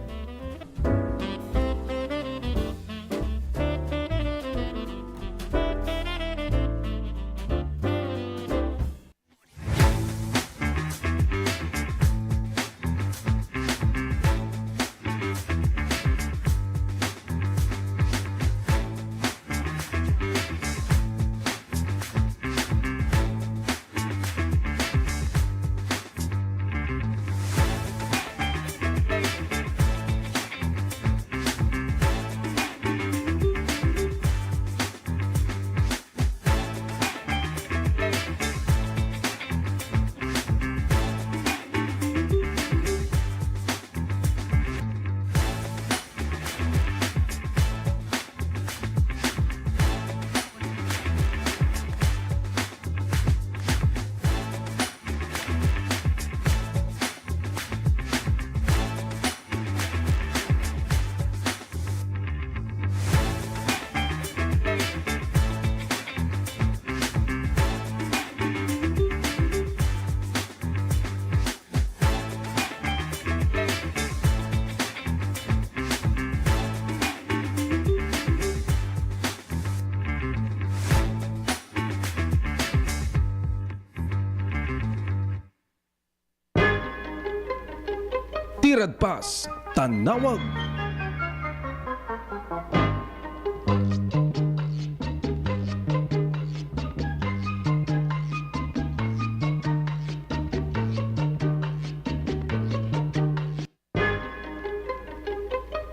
Tirad Pas, Tanawag.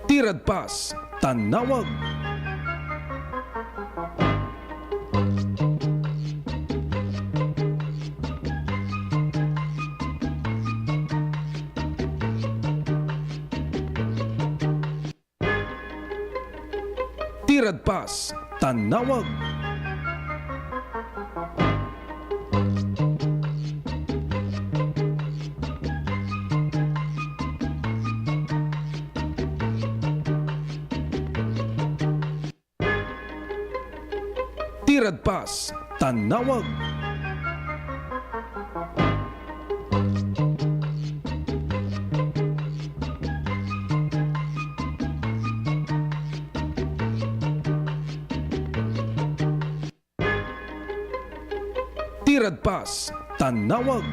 Tirad Pas, Tanawag. Tirad Pas, Tanawag. Tiradpas, Tanawag. Tiradpas, Tanawag.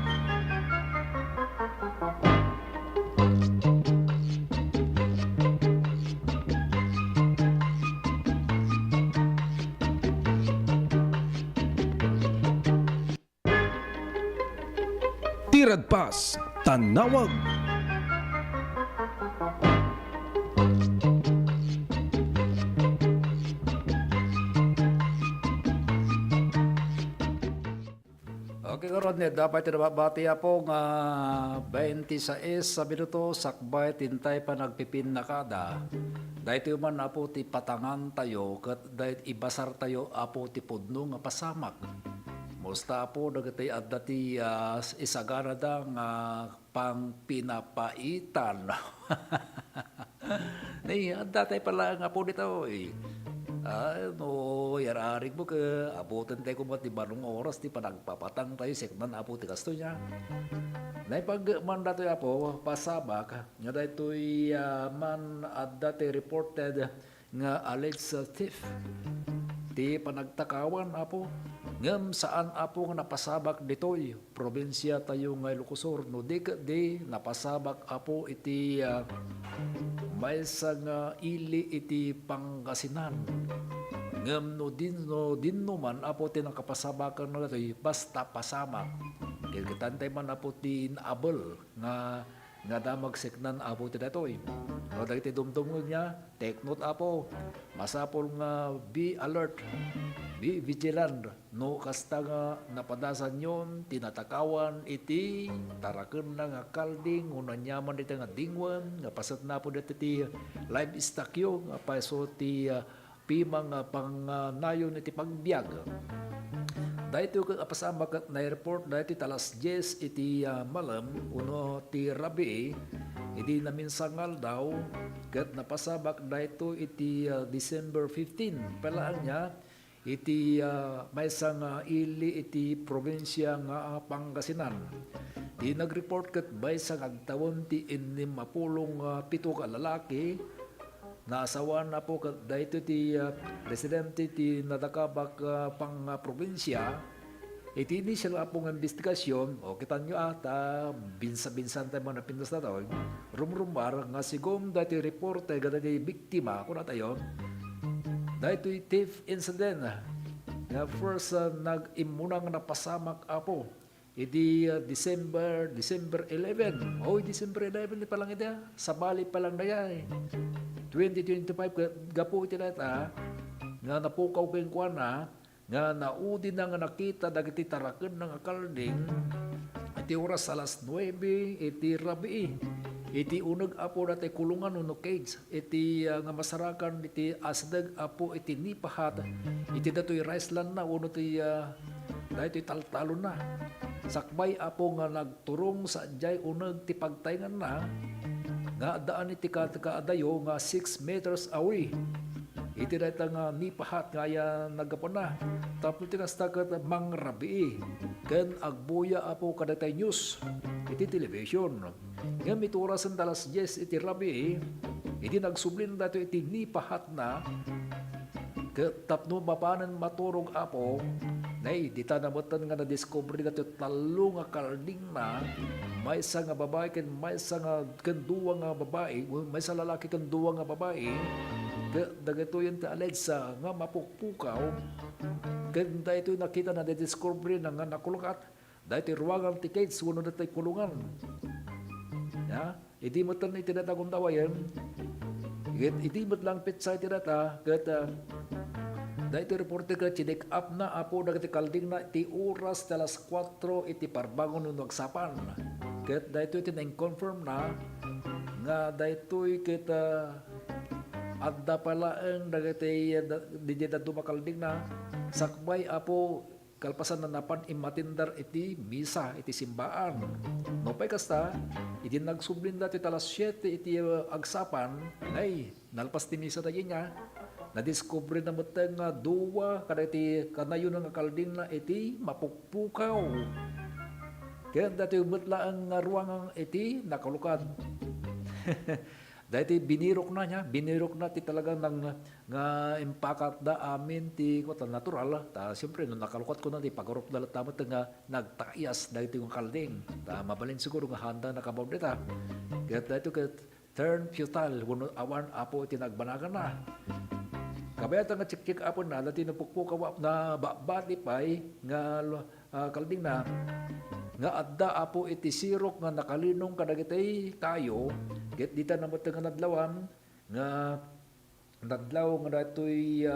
Tiradpas, Tanawag. Okay, karon ni dapat tinabati po nga 26 sa minuto sakbay tintay pa nagpipin na kada. Dahil man apo ti patangan tayo kat dahil ibasar tayo apo ti pudno nga pasamak. Musta po dagatay adda ti isagana da nga pang pinapaitan. Nay adda tay pala nga po dito eh. No, yararig mo ka, abutin tayo kung ti barong oras, ti panagpapatang tayo, sekman apo ti kasto niya. Naipag man dato apo, pasabak, nga dato'y man at dati reported nga alleged thief. Ti panagtakawan apo, ngam saan apo nga napasabak dito'y, probinsya tayo nga Ilocosur, no di napasabak apo iti may nga ili iti Pangasinan. Ngam no din man apo tinakapasabakan na ito'y basta pasamak. Kikitantay man apo ti naabel nga damag seknan apo ti datoy. No dagiti dumdumog niya, take note apo. Masapol nga be alert. Be vigilant. No kasta nga napadasan yon tinatakawan iti taraken na nga kalding unan nyaman iti nga dingwan nga pasat na po dito ti livestock yo nga paso ti pimang pangnayon iti pagbiag. Dahito kang apasamak na airport dahito talas 10 iti malam uno ti rabi iti naminsangal daw kat napasabak dahito iti December 15 palaan niya iti may nga ili iti probinsya nga Pangasinan. Di nag-report kat may sang agtawon ti 57 ka lalaki naasawan na po dahito ti residente ti nadakabak pang probinsya. Iti initial apong investigasyon, o kita nyo ata, binsa-binsan tayo mga napindas na tayo, rumrumbar nga sigum dahito reporte gada di biktima, kung na tayo, dahito thief incident, nga first nag-imunang napasamak apo, iti December 11, December 11 pa lang ito, sa bali pa lang na yan 2025 gapo iti nata nga napukaw kay kuana nga naudi na nga nakita dagiti taraken ng kalding iti oras alas 9 iti rabi iti uneg apo dati kulungan uno cage iti nga masarakan iti asdag apo iti nipahat iti datoy riceland na uno ti dahito taltalo na sakbay apo nga nagturong sa jay uneg ti pagtayngan na nga daan iti kaadayo nga 6 meters away. Iti dahita nga nipahat nga ya nagapon na. Tapos iti kastakat mangrabi. Ken agbuya apo kadatay news. Iti television. Nga miturasan talas 10 iti rabi. Iti nagsublin dato iti nipahat na. Tapno mapanan maturog apo. Nay, di tanamutan nga na-discovery dato talo nga kalding na may isa nga babae ken may isa nga kanduwa nga babae may isa lalaki kanduwa nga babae dagato yun ta alleged sa nga mapukpukaw ken dahito nakita na na-discovery na nga nakulukat dahito ruwangan tickets wano na tayo kulungan hindi mo tan itinatagong dawayan hindi mo lang pitsa itinata dahito reporter ka chinek up na apo dagiti kalding na ti oras talas 4 iti parbangon nung nagsapan. Ket dahito iti na-confirm na nga dahito kita adda pala ang dagiti dijeda dumakalding na sakbay apo kalpasan na napan imatindar iti misa iti simbaan. No pay kasta iti nagsublin dati talas 7 iti agsapan ay nalpas ti misa tayo niya. na-discover na matang nga duwa kada iti kanayon nga kalding na iti mapukpukaw. Kaya dati umutla ang ruangang iti nakalukad. Dati binirok na ti talagang nga impakat da amin ti ko natural. Ta siyempre no nakalukat ko na ti pagorok dalat tamat nga nagtakiyas dati yung kalding. Ta mabalin siguro nga handa na kabaw dita. Kaya dati ka turn futile wano awan apo iti nagbanagan na. Kabayat nga chik apo na dati napukpukaw na babati pay nga kalding na nga adda apo iti sirok nga nakalinong kadagitay kayo ket dita na nga nadlawan nga nadlaw nga datoy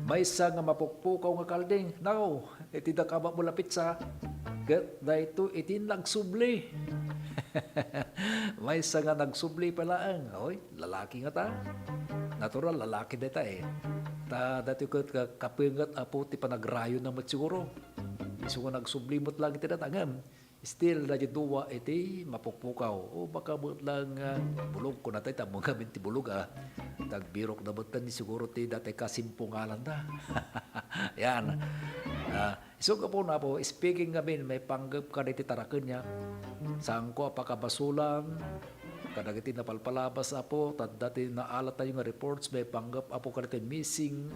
maysa nga mapukpukaw nga kalding now iti dakaba mo lapit sa ket dayto iti nagsubli. Maysa nga nagsubli pala ang oy lalaki nga ta natural lalaki data ta dati ko kapingat apo ti panagrayo na siguro. So kung nagsublimot lang iti datangam, still na duwa iti mapukpukaw. O baka mo lang bulog ko na tayo, tamo nga ti bulog Tagbirok na butan ni siguro ti dati kasimpungalan na. Yan. So po na po, speaking kami, may panggap ka na iti tarakan niya. Saan ko apakabasulan, kadagiti napalpalabas apo, tad dati naalat tayo nga reports, may panggap apo ka na missing,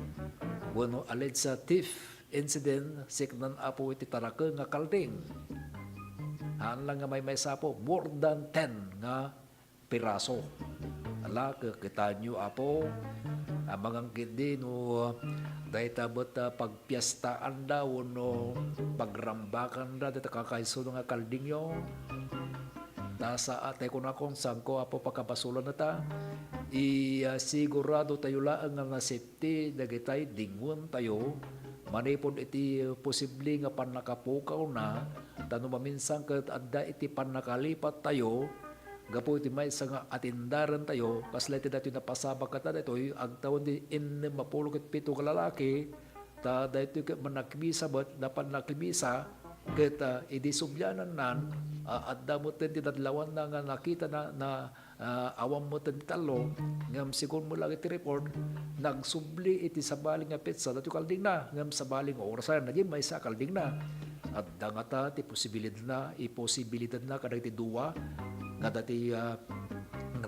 bueno, alleged sa thief incident, siknan apo iti taraka nga kalding. Haan lang nga may sapo, more than 10 nga piraso. Ala, kakita nyo apo, amangang kindi no, dahil tabot pagpiyastaan daw, no, pagrambakan da, dito kakaiso nga kalding nyo. Nasa atay ko na kung saan ko apo pagkabasulan na ta, sigurado tayo lang nga safety, dagitay, dingon tayo, manipon iti posible nga panakapukaw na tano maminsan ket adda iti panakalipat tayo gapo iti may nga atindaran tayo kasla iti dati napasabak kata daytoy agtawon di 47 ka lalaki ta daytoy ket manakmisa bet dapan nakmisa ket idi subyanan nan adda mo ten ti dadlawan na nga nakita na awam mo ten talo ngam sigon mo lang iti report nagsubli iti sabaling nga petsa dati kalding na ngam sabaling orasan na may sa kalding na at dangata ti posibilidad na kada iti duwa nga dati nga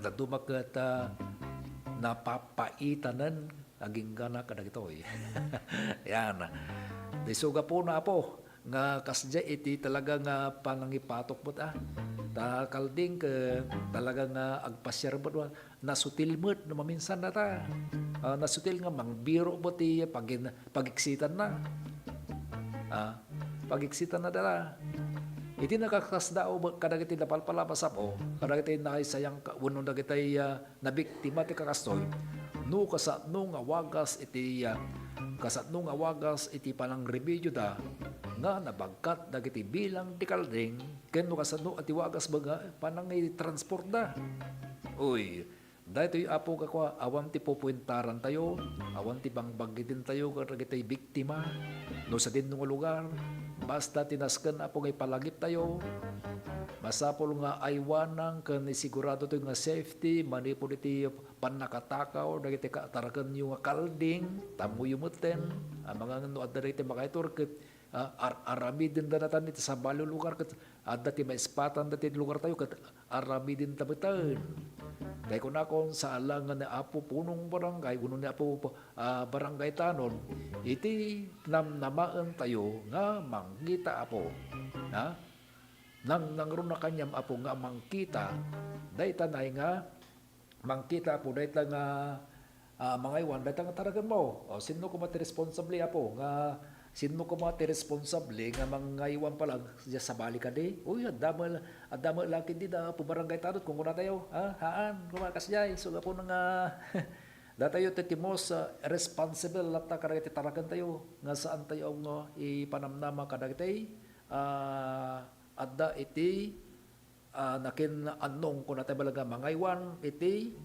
dadumak ket napapaitanan aging gana kada itoy. Yan. Disuga po na po nga kasdya iti talaga nga panangipatok mo ta kalding ke talaga nga agpasyar mo nasutil mo na maminsan na ta nasutil nga mangbiro mo ti pagiksitan na pagiksitan na dala iti nakakasdao kadagiti napalpalabas po kadagiti nakaisayang unong dagiti nabiktima ti kakastoy no kasatno nga wagas iti kasatno nga wagas iti panang remedyo da nga nabagkat dagiti bilang ti kalding ken no kasatno ati wagas baga panang i-transport da. Uy, dahito yung apo kakwa awan ti pupuintaran tayo, awan ti bangbanggitin tayo kadagiti biktima no sa din nga lugar basta tinasken apo nga ipalagip tayo. Masapol nga aywanang ken sigurado to nga safety manipod iti panakatakaw dagiti kataraken yung nga kalding tamuyumuten mga no adda iti makaitor ket aramidin da natan iti sa balo lugar ket adda ti maispatan dati lugar tayo ket aramidin tabetan. Dahil ko na kung sa alangan na apo punong barangay kuno ni apo barangay tanon iti namaan tayo nga manggita apo na nangron na kanyam apo nga mangkita dayta nay nga mangkita apo dayta nga mga iwan dayta nga taragan mo sino ko mati responsable apo nga sino ko mati responsable nga mga iwan palag sa bali ka di uy adama lang hindi da po barangay tanot kung kuna tayo haan kumakas jay so po nga datayo titimos responsible lata kadagiti taragan tayo nga saan tayo ang ipanamnama kadagiti adda iti nakin anong kung natin balaga mangaywan iti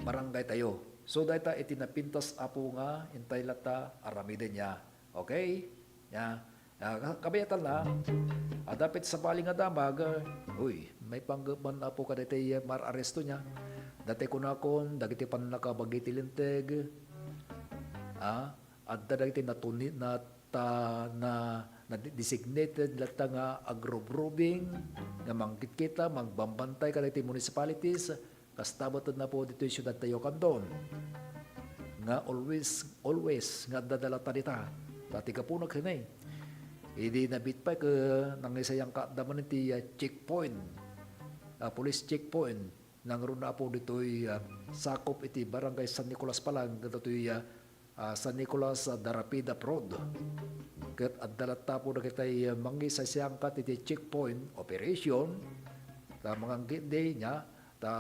barangay tayo. So dahita iti napintas apo nga intay lata aramiden niya. Okay? Ya. Kabayatan na adapit sa baling nga damag uy may panggaban apo kaditi mar aresto niya. Dati ko na kon dagiti pan nakabagiti linteg at dagiti natunit na designated lata nga agrobroving nga manggit kita magbambantay ka dagiti municipalities kastabaton na po dito yung syudad tayo kanton nga always nga dadala tanita tatiga po nagsinay hindi nabit pa ka nang isayang kaadaman iti checkpoint police checkpoint nang ron na po dito sakop iti barangay San Nicolas palang dito San Nicolas Darapida Road ket addalat po na kitay mangisayang kat iti checkpoint operation ta mga gindi niya ta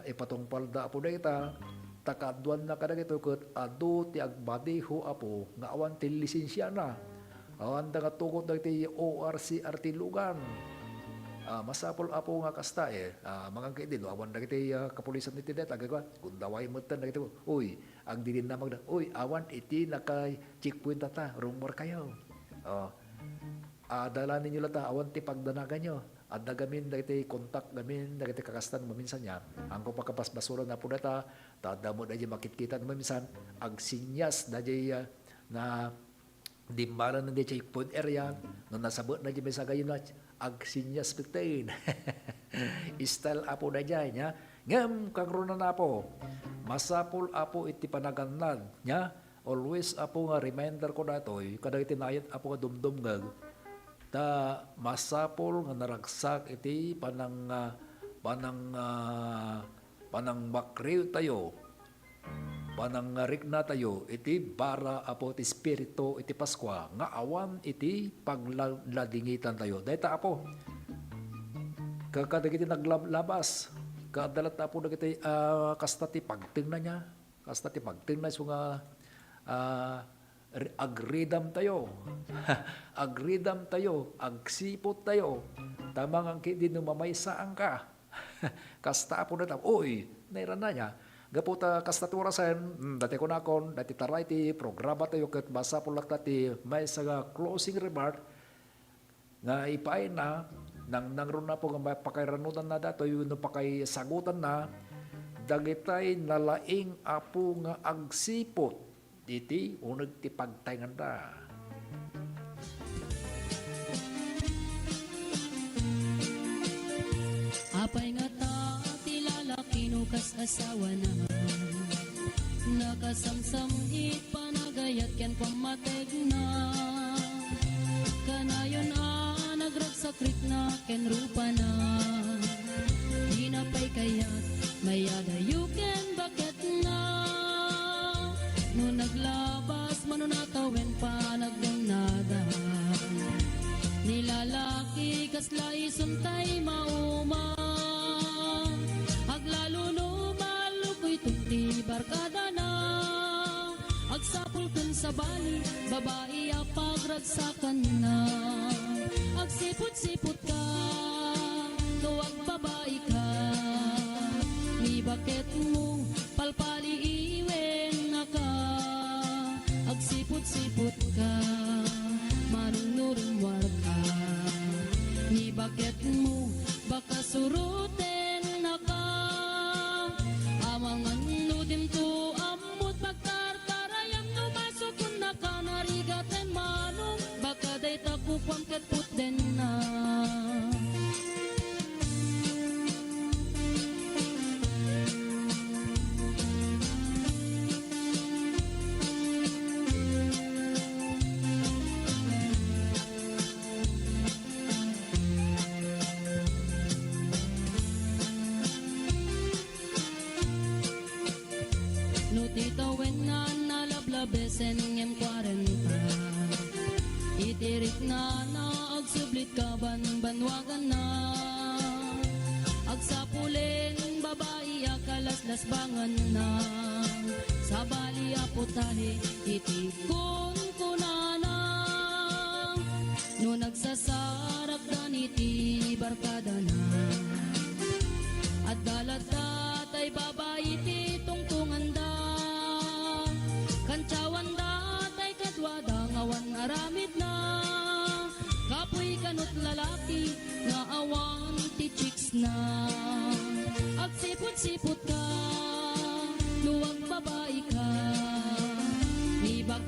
ipatong palda po na ita takadwan na kada ito ket adu ti agbadiho apo nga awan ti lisensya na awan da nga tukot na iti ORCR ti lugan masapol apo nga kasta mga gindi no awan da iti kapulisan iti det agagwa gundaway metten da iti uy ang dilin na magda uy awan iti naka checkpoint ta rumor kayo dala ninyo lata awan ti pagdanagan nyo at nagamin dagiti kontak gamin dagiti kakastan maminsan niya ang kung pagkapasbasura na po data tadamo na makikita maminsan ag sinyas na na dimbalan na di checkpoint area no nasabot na di may sagayon na ag sinyas bitain style apo na dyan niya ngam kang runa na po masapol apo iti panaganad niya always apo nga reminder ko na ito kada itinayat apo nga dumdumgag ta masapol nga naragsak iti panang makriw tayo panang rikna tayo iti bara apo ti spirito iti Paskwa nga awan iti pagladingitan tayo dayta apo kakadagiti naglabas kadalat apo dagiti kasta ti pagtingna niya kasta ti pagtingna so nga agridam tayo agsipot tayo tamang ang kidi no mamaysaan ka kasta po na tam oy naira na niya gaputa kasta turasan dati ko nakon dati taray ti programa tayo ket basa po lakta ti may sa closing remark nga ipaay na nang ron na po nga pakayranutan na dato yun no pakay sagutan na dagitay nalaing apo nga agsipot iti unag ti pagtayngan da. Apay nga ta ti lalaki no kas asawa na nakasamsam it panagayat ken pamateg na kanayon nagragsakrit na ken rupa na di na pay kayat mayadayo ken bakit na no naglabas manunatawen pa nagdanada nilalaki kasla isuntay mauma aglalo no malukoy tungti barkada na agsapul kun sa bali babae pagragsakan na agsipot-sipot ka tuwag babae ka ni bakit mo palpali iwen na ka agsipot-sipot ka manunurumwar ka ni bakit mo baka suruten na ka amang anudim to amot pagtartarayam no masukun na ka narigaten manong baka day takupam ket puten na besen ngem 40 itirik na agsublit ka banwagan na agsapulen babae akalaslas bangan na sa bali aputahe itikon kunana no nagsasarak dan iti barkada na at dalatatay babae ti tungtungan da kancawan datay kadwada ngawan aramid na kapoy kanot lalaki nga awan ti chicks na agsipot-sipot ka luwag babae ka ibak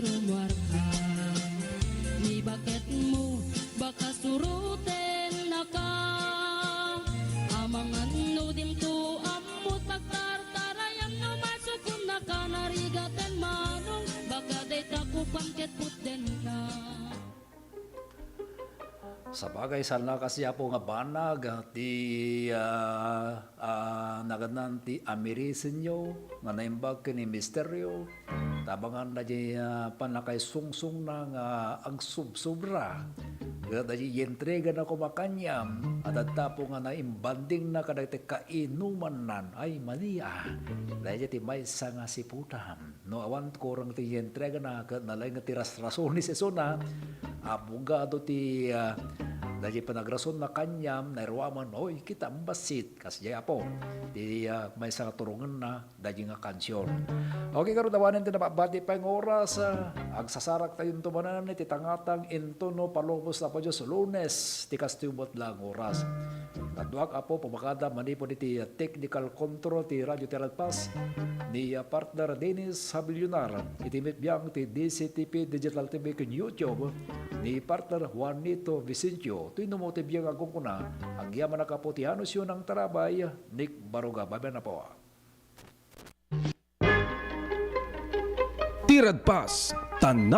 rumarka. Ni bakit mo baka suruten na ka? Amangan no din to amot pagtartarayam no masukun na ka narigaten manong baka day takupan ket puten na. Sa bagay, sana kasi po nga banag ti naganan ti amirisin nyo nga naimbag ni misteryo tabangan na di panakay sungsung na nga ang subsubra gada di yentrega na kumakanyam at tapo nga naimbanding na kadagte kainuman nan ay mania dahil ti may nga siputam no awan korang ti yentrega na nalay nga ti rasrason ni sesona abogado ti dahil panagrason na kanyam, nairawaman, oy, kita ang basit. Kasi po, di may isang turungan na dahil nga kansyon. Okay, karon tawanan din na babati pa yung oras. Agsasarak tayong tumanan ni titangatang intono palobos na po Diyos lunes. Tikas tubot lang oras. Kadwag apo, pumakada, manipo ni ti technical control ti Radio Teralpas ni partner Dennis Habilionar. Itimit biyang ti DCTP Digital TV kung YouTube ni partner Juanito Vicencio. Tuwing numote biyang agong kuna, ang yaman na kaputianos yun ang tarabay, Nick Baruga. Babay na po. Tirad Pas, Tanaw.